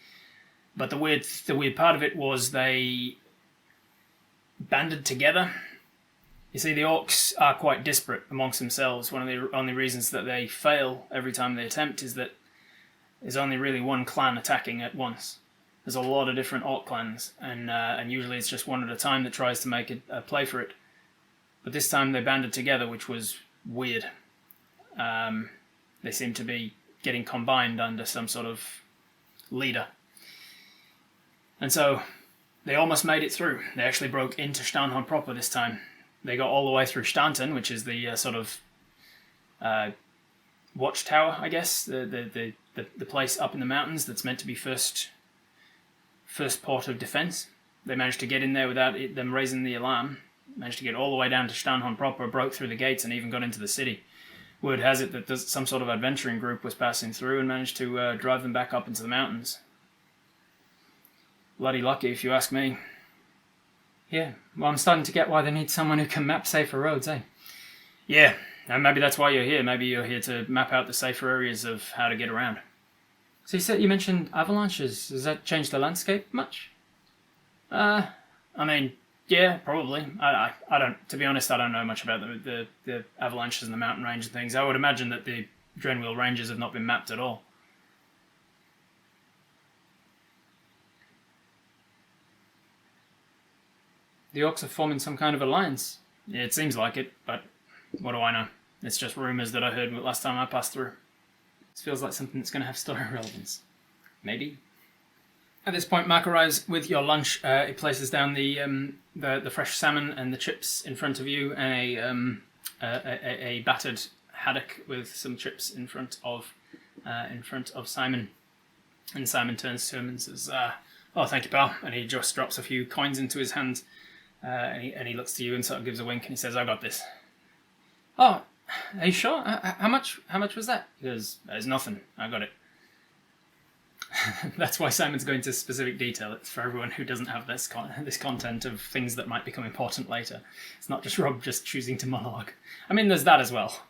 But the weird part of it was they banded together. You see, the orcs are quite disparate amongst themselves. One of the only reasons that they fail every time they attempt is that there's only really one clan attacking at once. There's a lot of different orc clans, and usually it's just one at a time that tries to make a play for it. But this time they banded together, which was weird. They seem to be getting combined under some sort of leader. And so they almost made it through. They actually broke into Stanhorn proper this time. They got all the way through Stanton, which is the sort of watchtower, I guess, the place up in the mountains that's meant to be first port of defence. They managed to get in there without them raising the alarm. Managed to get all the way down to Stanhorn proper, broke through the gates, and even got into the city. Word has it that some sort of adventuring group was passing through and managed to drive them back up into the mountains. Bloody lucky, if you ask me. Yeah, well, I'm starting to get why they need someone who can map safer roads, eh? Yeah, and maybe that's why you're here. Maybe you're here to map out the safer areas of how to get around. So you mentioned avalanches. Does that change the landscape much? I mean, yeah, probably. I don't. To be honest, I don't know much about the avalanches and the mountain range and things. I would imagine that the Drennwiel ranges have not been mapped at all. The orcs are forming some kind of alliance. Yeah, it seems like it, but what do I know? It's just rumours that I heard last time I passed through. This feels like something that's going to have story relevance. Maybe. At this point, Mark arrives with your lunch. He places down the fresh salmon and the chips in front of you, and a battered haddock with some chips in front of Simon. And Simon turns to him and says, "Oh, thank you, pal." And he just drops a few coins into his hand, and he looks to you and sort of gives a wink, and he says, "I got this." Oh, are you sure? How much was that? He goes, "There's nothing. I got it." That's why Simon's going into specific detail. It's for everyone who doesn't have this content of things that might become important later. It's not just Rob just choosing to monologue. I mean, there's that as well.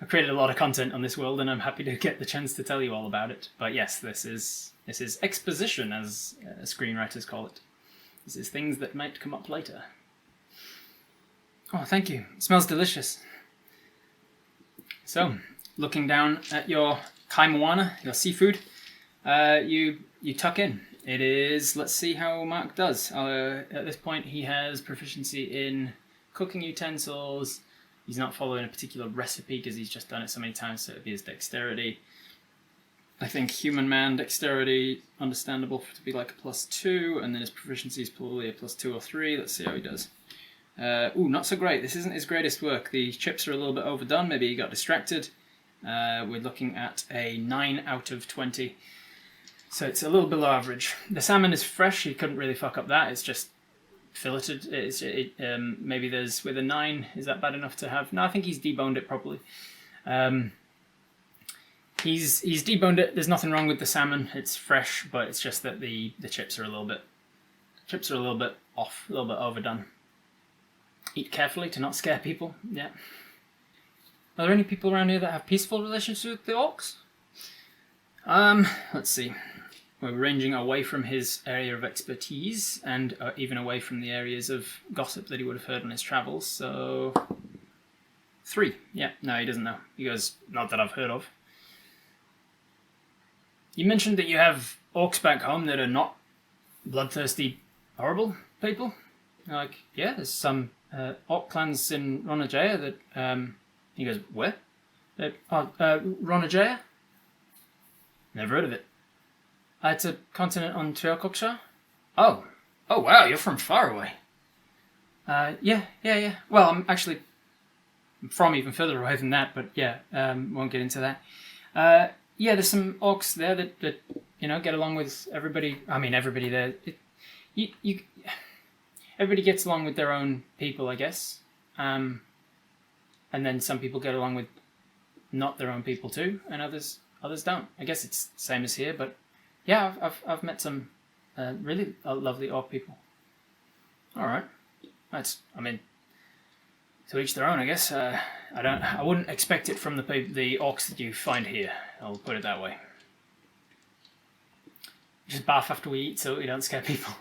I've created a lot of content on this world, and I'm happy to get the chance to tell you all about it. But yes, this is exposition, as screenwriters call it. This is things that might come up later. Oh, thank you. It smells delicious. So, looking down at your kaimawana, your seafood, you tuck in. It is, let's see how Mark does. At this point, he has proficiency in cooking utensils. He's not following a particular recipe because he's just done it so many times, so it'd be his dexterity. I think human man dexterity, understandable to be like a +2, and then his proficiency is probably a +2 or 3. Let's see how he does. Not so great. This isn't his greatest work. The chips are a little bit overdone. Maybe he got distracted. We're looking at a 9 out of 20. So it's a little below average. The salmon is fresh. He couldn't really fuck up that. It's just filleted. Maybe there's, with a 9, is that bad enough to have? No, I think he's deboned it properly. He's deboned it. There's nothing wrong with the salmon. It's fresh, but it's just that the chips are a little bit off, a little bit overdone. Eat carefully to not scare people. Yeah. Are there any people around here that have peaceful relationships with the orcs? Let's see. We're ranging away from his area of expertise and even away from the areas of gossip that he would have heard on his travels. So 3. Yeah. No, he doesn't know. He goes, "Not that I've heard of." You mentioned that you have orcs back home that are not bloodthirsty, horrible people. Like, yeah, there's some orc clans in Ronajaya that... He goes, "Where?" Ronajaya? Never heard of it. It's a continent on Treorcockshire. Oh. Oh, wow, you're from far away. Yeah. Well, I'm actually from even further away than that, but yeah, won't get into that. Yeah, there's some orcs there that get along with everybody. I mean, everybody there. Everybody gets along with their own people, I guess. And then some people get along with not their own people too, and others don't. I guess it's the same as here, but yeah, I've met some really lovely orc people. All right, I mean, to each their own, I guess. I wouldn't expect it from the orcs that you find here. I'll put it that way. Just barf after we eat so we don't scare people.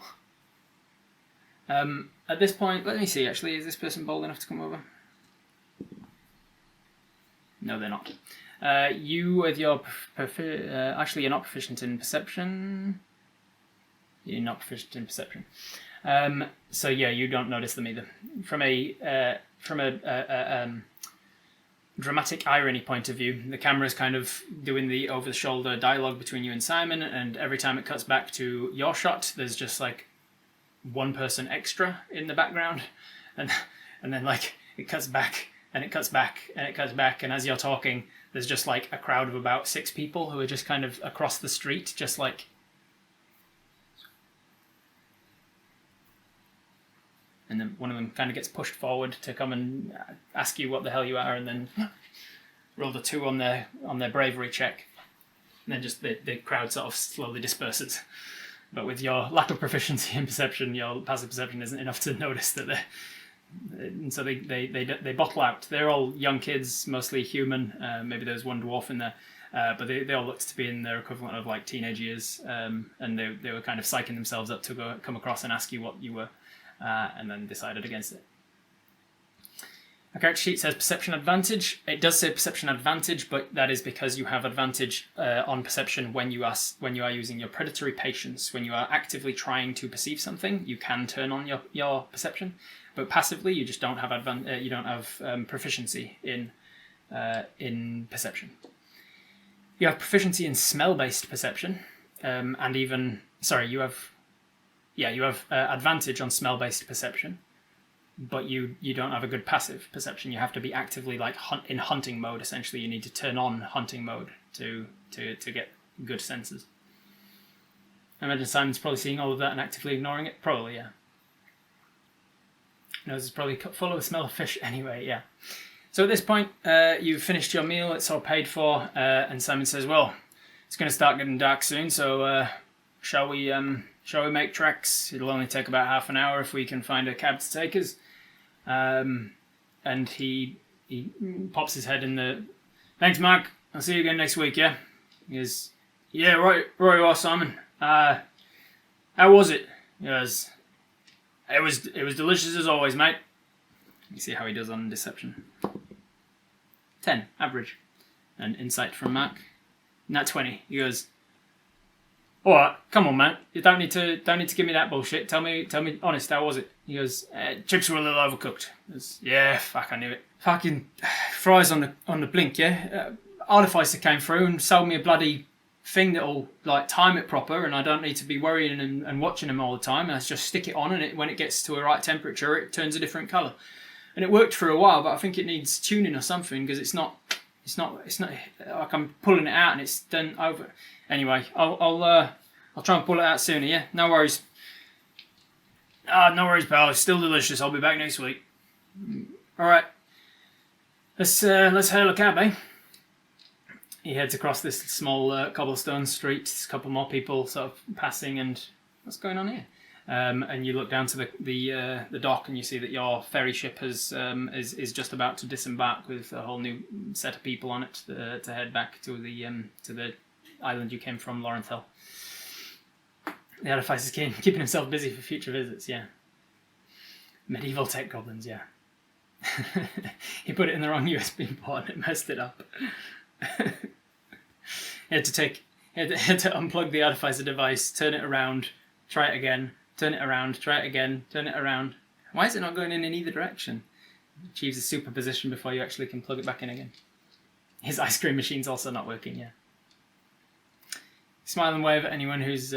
At this point, let me see. Actually, is this person bold enough to come over? No, they're not. You with your actually, you're not proficient in perception. You're not proficient in perception. So yeah, you don't notice them either. From a dramatic irony point of view, the camera's kind of doing the over-the-shoulder dialogue between you and Simon, and every time it cuts back to your shot, there's just like one person extra in the background, and then like it cuts back and it cuts back and it cuts back, and as you're talking, there's just like a crowd of about 6 people who are just kind of across the street, just like. And then one of them kind of gets pushed forward to come and ask you what the hell you are, and then rolled a 2 on their bravery check. And then just the crowd sort of slowly disperses. But with your lack of proficiency in perception, your passive perception isn't enough to notice that they're... And so they bottle out. They're all young kids, mostly human. Maybe there's one dwarf in there. But they all looked to be in their equivalent of like teenage years. And they were kind of psyching themselves up to come across and ask you what you were. And then decided against it. A character sheet says perception advantage. It does say perception advantage, but that is because you have advantage on perception when you are using your predatory patience. When you are actively trying to perceive something, you can turn on your perception, but passively you just don't have proficiency in perception. You have proficiency in smell-based perception, and even you have advantage on smell-based perception, but you don't have a good passive perception. You have to be actively like in hunting mode. Essentially, you need to turn on hunting mode to get good senses. I imagine Simon's probably seeing all of that and actively ignoring it. Probably, yeah. Nose is probably full of the smell of fish anyway. Yeah. So at this point, you've finished your meal. It's all paid for, and Simon says, "Well, it's going to start getting dark soon, so shall we make tracks? It'll only take about half an hour if we can find a cab to take us." And he pops his head in the... "Thanks, Mark. I'll see you again next week, yeah?" He goes, "Yeah, right you are, Simon. How was it?" He goes, It was delicious as always, mate." You see how he does on deception. 10, average. And insight from Mark. Nat 20. He goes, "All right, come on, man. You don't need to give me that bullshit. Tell me honest, how was it?" He goes, "Chips were a little overcooked." He goes, "Yeah, fuck, I knew it. Fucking fries on the blink, yeah. Artificer came through and sold me a bloody thing that'll like time it proper, and I don't need to be worrying and watching them all the time. And I just stick it on, and when it gets to a right temperature, it turns a different colour. And it worked for a while, but I think it needs tuning or something because it's not like I'm pulling it out and it's done over. Anyway, I'll try and pull it out sooner, yeah? No worries." "No worries, pal. It's still delicious. I'll be back next week." "All right. Let's hail a cab, eh?" He heads across this small cobblestone street. There's a couple more people sort of passing, and what's going on here? And you look down to the dock, and you see that your ferry ship is just about to disembark with a whole new set of people on it to head back to the island you came from, Laurenthal. The Artificer's keeping himself busy for future visits, yeah. Medieval tech goblins, yeah. He put it in the wrong USB port and it messed it up. He had to unplug the Artificer device, turn it around, try it again, turn it around, try it again, turn it around. Why is it not going in either direction? It achieves a superposition before you actually can plug it back in again. His ice cream machine's also not working, yeah. Smile and wave at anyone who's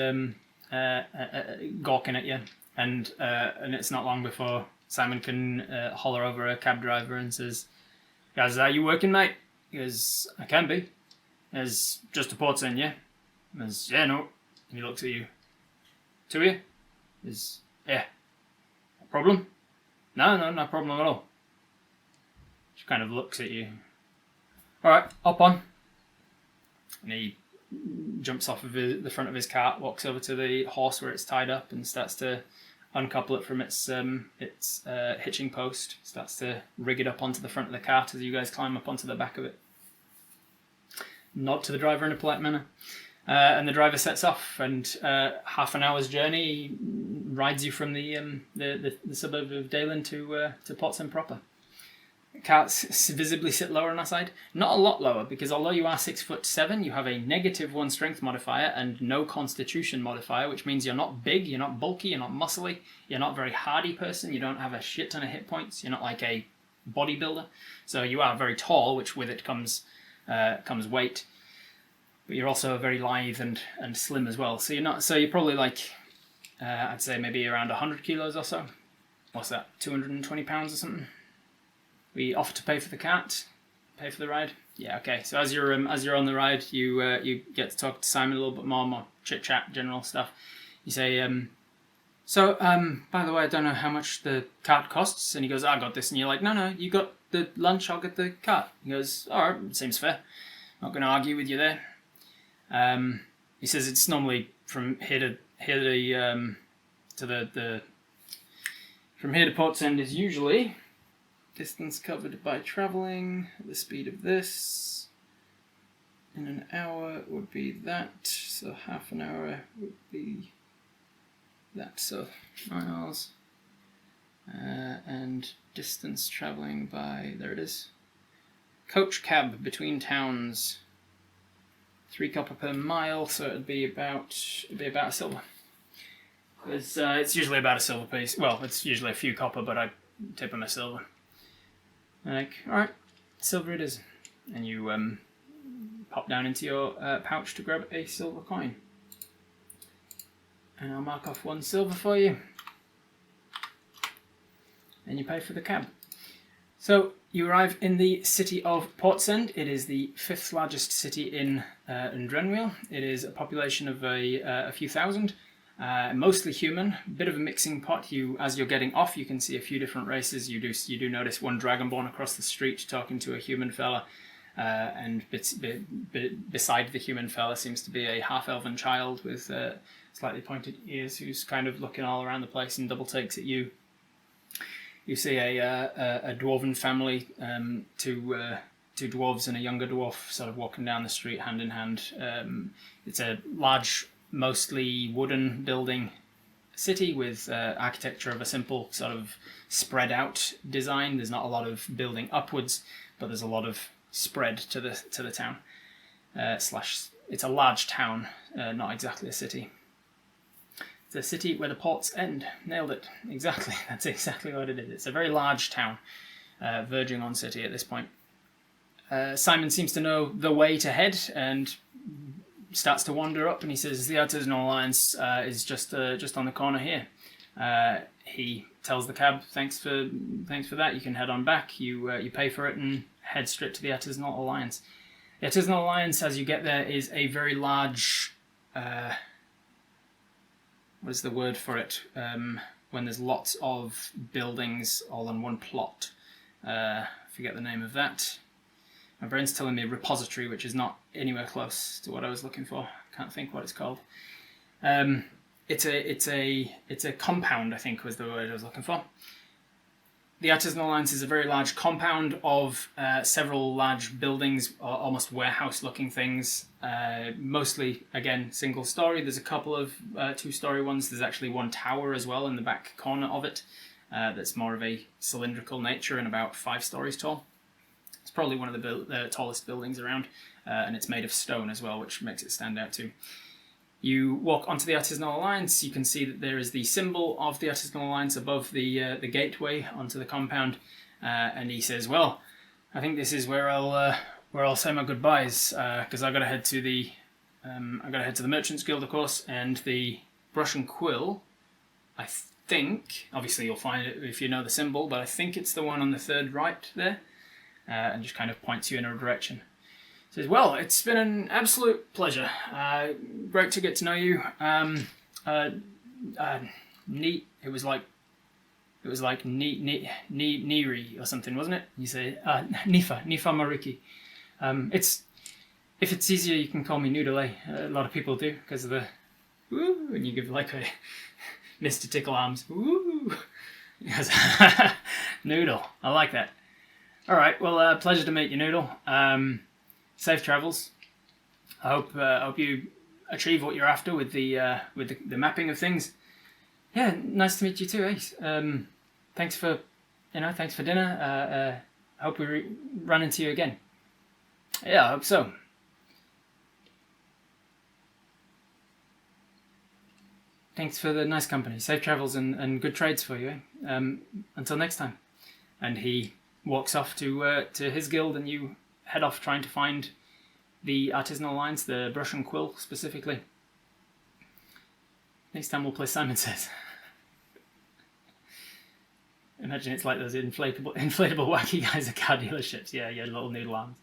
gawking at you, and it's not long before Simon can holler over a cab driver and says, "Guys, are you working, mate?" He goes, "I can be." He goes, "Just to Portsend, yeah?" He goes, "Yeah, no." And he looks at you. "To you?" He goes, "Yeah." "No problem?" No, no problem at all." She kind of looks at you. "All right, hop on." And he jumps off of the front of his cart, walks over to the horse where it's tied up, and starts to uncouple it from its hitching post. Starts to rig it up onto the front of the cart as you guys climb up onto the back of it. Nod to the driver in a polite manner, and the driver sets off. And half an hour's journey rides you from the suburb of Dalen to Portsend proper. Carts visibly sit lower on that side. Not a lot lower, because although you are 6'7", you have a -1 strength modifier and no constitution modifier, which means you're not big, you're not bulky, you're not muscly, you're not a very hardy person, you don't have a shit ton of hit points, you're not like a bodybuilder. So you are very tall, which with it comes weight. But you're also very lithe and slim as well. So you're probably like, I'd say maybe around 100 kilos or so. What's that, 220 pounds or something? We offer to pay for the cart, pay for the ride. Yeah, okay. So as you're on the ride, you get to talk to Simon a little bit more chit chat, general stuff. You say, by the way, I don't know how much the cart costs, and he goes, "I got this," and you're like, "No, you got the lunch, I'll get the cart." He goes, "All right, seems fair. Not going to argue with you there." He says it's normally from here to Portsend is usually distance covered by travelling at the speed of this. In an hour would be that, so half an hour would be that, so miles. And distance travelling by, there it is. Coach cab between towns. 3 copper per mile, so it'd be about a silver. It's usually about a silver piece. Well, it's usually a few copper, but I tip them a silver. Like, alright, silver it is. And you pop down into your pouch to grab a silver coin. And I'll mark off 1 silver for you. And you pay for the cab. So you arrive in the city of Portsend. It is the 5th largest city in Drennwiel. It is a population of a few thousand. Mostly human, bit of a mixing pot. As you're getting off, you can see a few different races. You do notice one dragonborn across the street talking to a human fella, and beside the human fella seems to be a half-elven child with slightly pointed ears, who's kind of looking all around the place and double takes at you. You see a dwarven family, two dwarves and a younger dwarf, sort of walking down the street hand in hand. It's a large, mostly wooden building city with architecture of a simple sort of spread out design. There's not a lot of building upwards, but there's a lot of spread to the town. It's a large town, not exactly a city. It's a city where the ports end. Nailed it. Exactly. That's exactly what it is. It's a very large town, verging on city at this point. Simon seems to know the way to head and starts to wander up, and he says, "The Artisanal Alliance is just on the corner here." He tells the cab, "Thanks for that. You can head on back. You pay for it and head straight to the Artisanal Alliance." The Artisanal Alliance, as you get there, is a very large. What is the word for it? When there's lots of buildings all on one plot. I forget the name of that. My brain's telling me repository, which is not anywhere close to what I was looking for. Can't think what it's called. It's a compound, I think was the word I was looking for. The Artisanal Alliance is a very large compound of several large buildings, almost warehouse-looking things. Mostly, again, single story. There's a couple of 2-story ones. There's actually one tower as well in the back corner of it that's more of a cylindrical nature and about 5 stories tall. It's probably one of the tallest buildings around, and it's made of stone as well, which makes it stand out too. You walk onto the Artisanal Alliance. You can see that there is the symbol of the Artisanal Alliance above the gateway onto the compound, and he says, "Well, I think this is where I'll say my goodbyes, because I got to head to the Merchants Guild, of course, and the brush and quill, I think, obviously you'll find it if you know the symbol, but I think it's the one on the third right there, and just kind of points you in a direction. It says, well, it's been an absolute pleasure. Great to get to know you. Neat. It was like Niri or something, wasn't it? You say Nifa Mariki. If it's easier, you can call me Noodle. A lot of people do because of the woo, and you give like a Mr. Tickle Arms woo. Yes. Noodle. I like that. All right. Well, pleasure to meet you, Noodle. Safe travels. I hope you achieve what you're after with the mapping of things. Yeah, nice to meet you too, Ace. Thanks for dinner. I hope we run into you again. Yeah, I hope so. Thanks for the nice company. Safe travels and good trades for you. Until next time. And he walks off to his guild, and you head off trying to find the artisanal lines, the brush and quill specifically. Next time we'll play Simon Says. Imagine it's like those inflatable wacky guys at car dealerships. Yeah, your little noodle arms.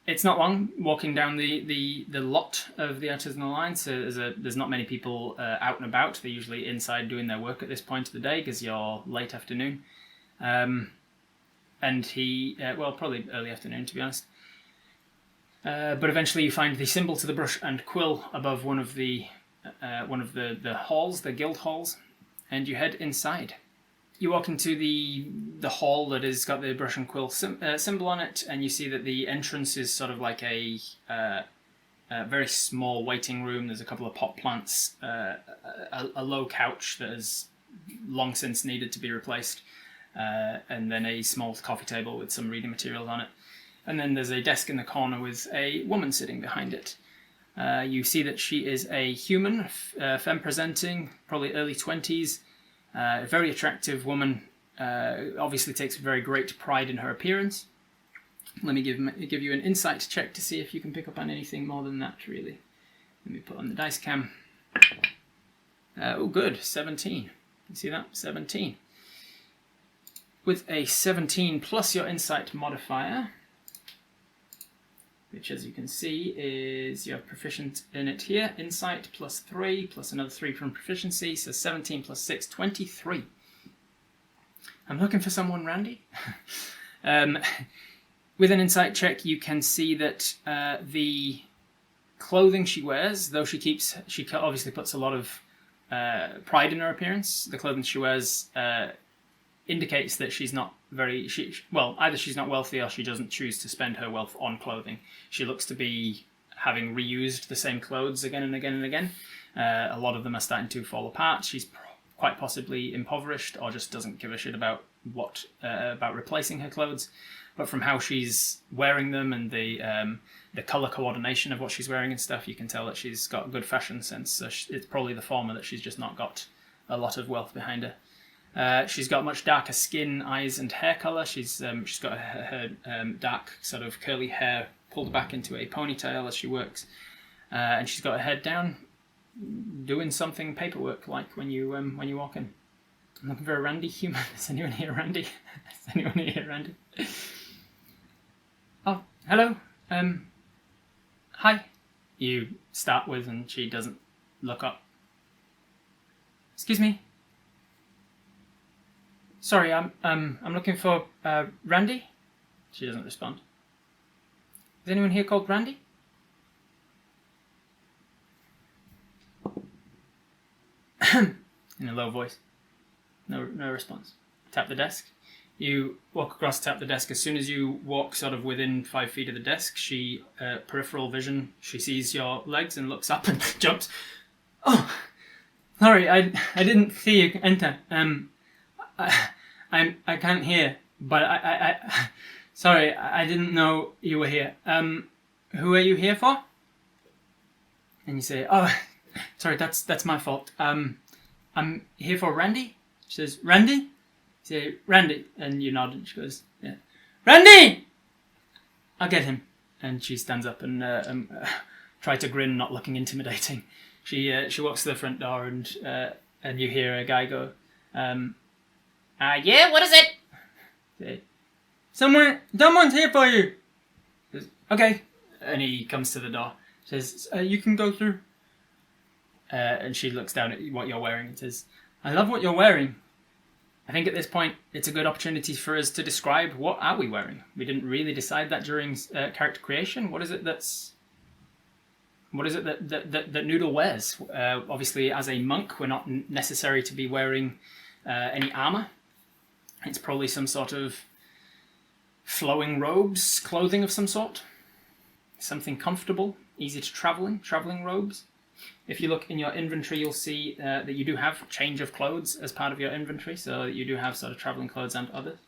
It's not long walking down the lot of the artisanal lines. So there's not many people out and about. They're usually inside doing their work at this point of the day because you're late afternoon. And he, probably early afternoon to be honest. But eventually you find the symbol to the brush and quill above one of the halls, the guild halls, and you head inside. You walk into the hall that has got the brush and quill symbol on it, and you see that the entrance is sort of like a very small waiting room. There's a couple of pot plants, a low couch that has long since needed to be replaced, and then a small coffee table with some reading materials on it. And then there's a desk in the corner with a woman sitting behind it. You see that she is a human, femme presenting, probably early 20s, a very attractive woman, obviously takes very great pride in her appearance. Let me give you an insight check to see if you can pick up on anything more than that, really. Let me put on the dice cam. Oh, good, 17. You see that? 17. With a 17 plus your insight modifier, which as you can see is you're proficient in it here. Insight plus 3 plus another 3 from proficiency, so 17 plus 6, 23. I'm looking for someone, Randy. With an insight check, you can see that the clothing she wears, though she obviously puts a lot of pride in her appearance, the clothing she wears indicates that she's not either she's not wealthy or she doesn't choose to spend her wealth on clothing. She looks to be having reused the same clothes again and again and again. A lot of them are starting to fall apart. She's quite possibly impoverished or just doesn't give a shit about about replacing her clothes. But from how she's wearing them and the colour coordination of what she's wearing and stuff, you can tell that she's got good fashion sense. So it's probably the former, that she's just not got a lot of wealth behind her. She's got much darker skin, eyes, and hair colour. She's got her dark sort of curly hair pulled back into a ponytail as she works, and she's got her head down, doing something paperwork like when you walk in. I'm looking for a Randy human. Is anyone here, Randy? Is anyone here, Randy? Oh, hello. Hi. You start with, and she doesn't look up. Excuse me. Sorry, I'm looking for Randy. She doesn't respond. Is anyone here called Randy? In a low voice. No response. Tap the desk. You walk across, tap the desk. As soon as you walk sort of within 5 feet of the desk, she peripheral vision. She sees your legs and looks up and jumps. Oh, sorry, I didn't see you enter. I can't hear, but I sorry, I didn't know you were here. Who are you here for? And you say, oh, sorry, that's my fault. I'm here for Randy. She says, Randy? You say, Randy, and you nod, and she goes, yeah, Randy! I'll get him. And she stands up and try to grin, not looking intimidating. She walks to the front door and you hear a guy go, yeah, what is it? Someone's here for you. Says, okay. And he comes to the door. Says, you can go through. And she looks down at what you're wearing and says, I love what you're wearing. I think at this point it's a good opportunity for us to describe what are we wearing. We didn't really decide that during character creation. What is it that Noodle wears? Obviously, as a monk, we're not necessary to be wearing any armor. It's probably some sort of flowing robes, clothing of some sort. Something comfortable, easy to traveling robes. If you look in your inventory, you'll see that you do have change of clothes as part of your inventory, so you do have sort of traveling clothes and others.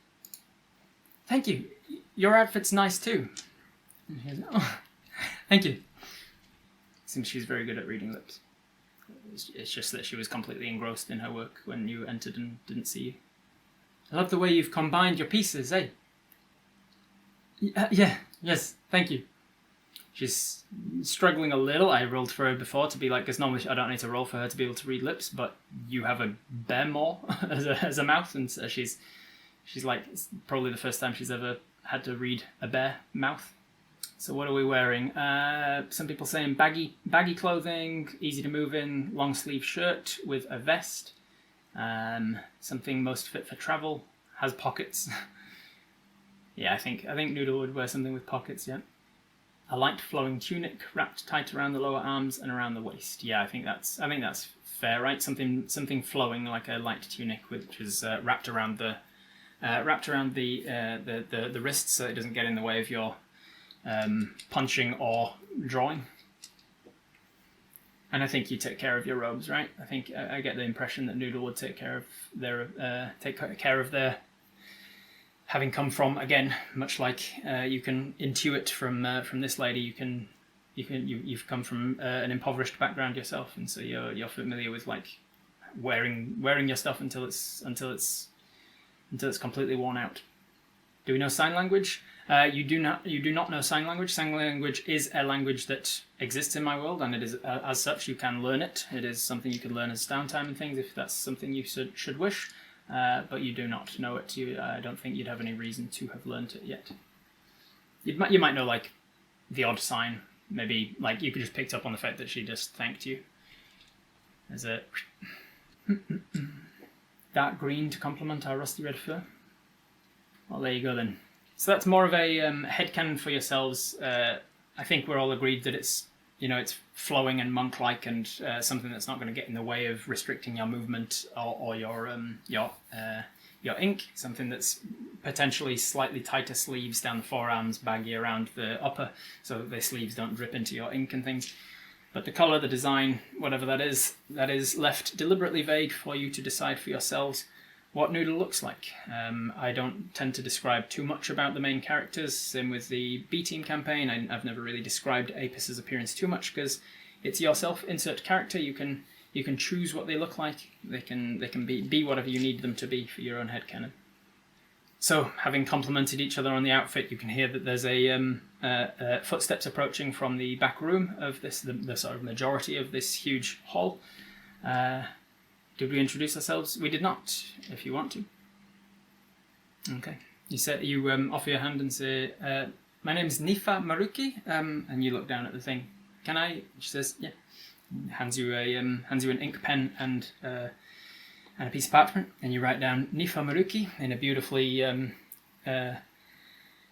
Thank you. Your outfit's nice too. And he goes, oh, thank you. Seems she's very good at reading lips. It's just that she was completely engrossed in her work when you entered and didn't see you. I love the way you've combined your pieces, eh? Yes, thank you. She's struggling a little. I rolled for her before to be like, because normally I don't need to roll for her to be able to read lips, but you have a bear maw as a mouth, and so she's like, it's probably the first time she's ever had to read a bear mouth. So what are we wearing? Some people saying baggy clothing, easy to move in, long sleeve shirt with a vest. Something most fit for travel, has pockets. Yeah, I think Noodle would wear something with pockets, yeah. A light flowing tunic wrapped tight around the lower arms and around the waist. Yeah, I think that's fair, right? Something flowing like a light tunic, which is wrapped around the wrists, so it doesn't get in the way of your punching or drawing. And I think you take care of your robes, right? I think I get the impression that Noodle would take care of their having come from, again, much like you can intuit from this lady, you've come from an impoverished background yourself, and so you're familiar with like wearing your stuff until it's completely worn out. Do we know sign language? You do not know sign language. Sign language is a language that exists in my world, and it is as such you can learn it. It is something you can learn as downtime and things if that's something you should wish. But you do not know it. I don't think you'd have any reason to have learnt it yet. You might know like the odd sign. Maybe like you could just picked up on the fact that she just thanked you. There's a dark green to complement our rusty red fur. Well, there you go then. So that's more of a headcanon for yourselves. I think we're all agreed that it's flowing and monk-like and something that's not going to get in the way of restricting your movement or your ink. Something that's potentially slightly tighter sleeves down the forearms, baggy around the upper, so that the sleeves don't drip into your ink and things. But the colour, the design, whatever that is left deliberately vague for you to decide for yourselves what Noodle looks like. I don't tend to describe too much about the main characters. Same with the B-Team campaign. I've never really described Apis' appearance too much because it's your self-insert character. You can choose what they look like. They can be whatever you need them to be for your own headcanon. So, having complimented each other on the outfit, you can hear that there's a footsteps approaching from the back room of this, the sort of majority of this huge hall. Did we introduce ourselves? We did not, if you want to. Okay. You offer your hand and say, my name's Nifa Maruki, and you look down at the thing. Can I? She says, yeah. Hands you an ink pen and a piece of parchment, and you write down Nifa Maruki in a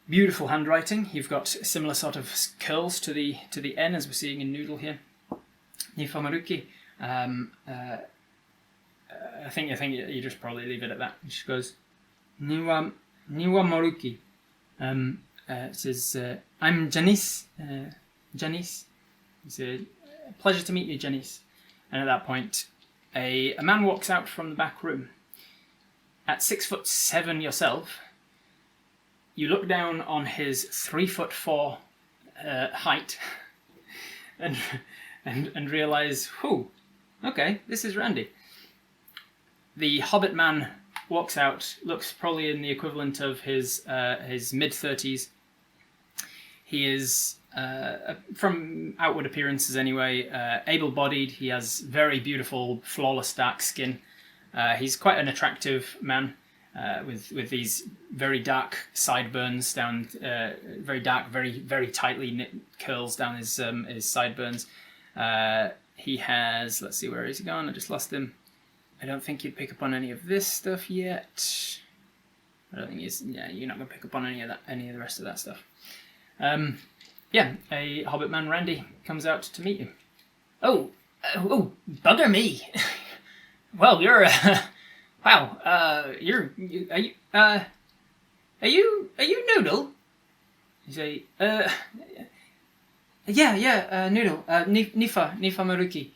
beautiful handwriting. You've got similar sort of curls to the N as we're seeing in Noodle here. Nifa Maruki. I think you just probably leave it at that. And she goes, Niwa Maruki. It says, I'm Janice. Janice. It's a pleasure to meet you, Janice. And at that point, a man walks out from the back room. At 6'7" yourself, you look down on his 3'4" height, and realise, okay, this is Randy. The Hobbit man walks out, looks probably in the equivalent of his mid-30s. He is from outward appearances anyway, able-bodied. He has very beautiful, flawless dark skin. He's quite an attractive man with these very dark sideburns down, very dark, very tightly knit curls down his sideburns. He has, let's see, where is he gone? I just lost him. I don't think you'd pick up on any of this stuff yet. I don't think he's, yeah, you're not going to pick up on any of the rest of that stuff. Yeah, a hobbit man, Randy, comes out to meet you. Oh, bugger me. Well, you're, wow, are you Noodle? You say, yeah, Noodle, Nifa Maruki.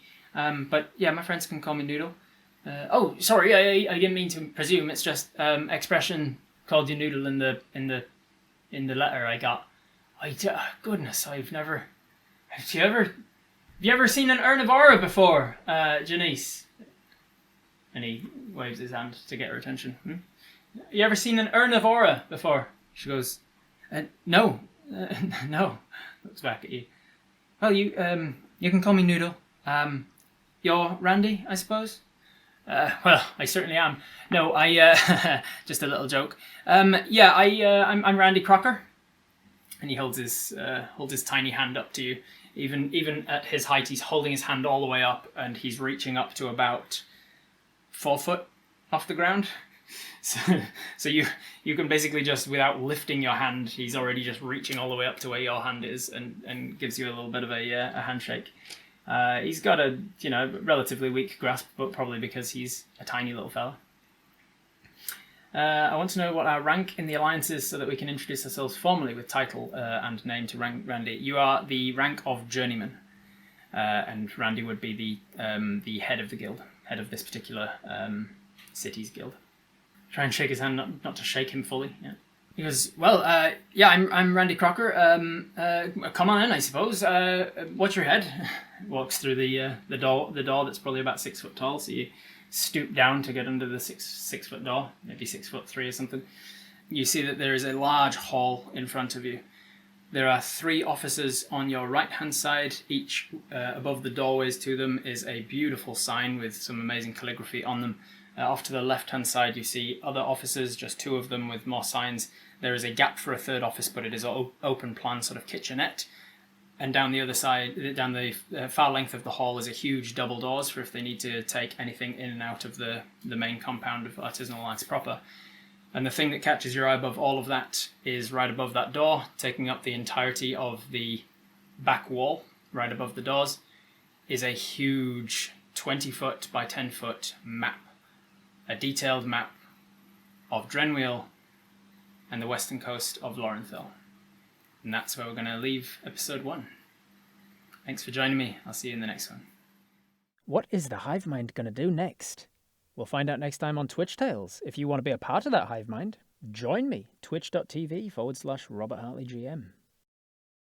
But yeah, my friends can call me Noodle. Oh, sorry, I didn't mean to presume. It's just expression called you Noodle in the letter I got. Goodness, I've never. Have you ever seen an urn of aura before, Janice? And he waves his hand to get her attention. You ever seen an urn of aura before? She goes, no, no. Looks back at you. Well, you can call me Noodle. You're Randy, I suppose. Well, I certainly am. No, I just a little joke. Yeah, I'm Randy Crocker, and he holds his tiny hand up to you. Even at his height, he's holding his hand all the way up, and he's reaching up to about 4 foot off the ground. So you can basically just, without lifting your hand, he's already just reaching all the way up to where your hand is, and gives you a little bit of a handshake. He's got a relatively weak grasp, but probably because he's a tiny little fella. I want to know what our rank in the Alliance is so that we can introduce ourselves formally with title and name to Randy. You are the rank of Journeyman, and Randy would be the head of the guild, head of this particular city's guild. Try and shake his hand, not to shake him fully. Yeah. He goes, well, yeah, I'm Randy Crocker. Come on in, I suppose. What's your head? Walks through the door that's probably about 6 foot tall. So you stoop down to get under the six foot door, maybe 6'3" or something. You see that there is a large hall in front of you. There are 3 officers on your right hand side. Each above the doorways to them is a beautiful sign with some amazing calligraphy on them. Off to the left hand side you see other officers, just 2 of them with more signs. There is a gap for a 3rd office, but it is an open plan sort of kitchenette. And down the other side, down the far length of the hall, is a huge double doors for if they need to take anything in and out of the main compound of Artisanal Alliance proper. And the thing that catches your eye above all of that is right above that door, taking up the entirety of the back wall, right above the doors, is a huge 20 foot by 10 foot map. A detailed map of Drennwiel and the western coast of Lorenthal. And that's where we're going to leave episode 1. Thanks for joining me. I'll see you in the next one. What is the hive mind going to do next? We'll find out next time on Twitch Tales. If you want to be a part of that hive mind, join me, twitch.tv/Robert Hartley GM.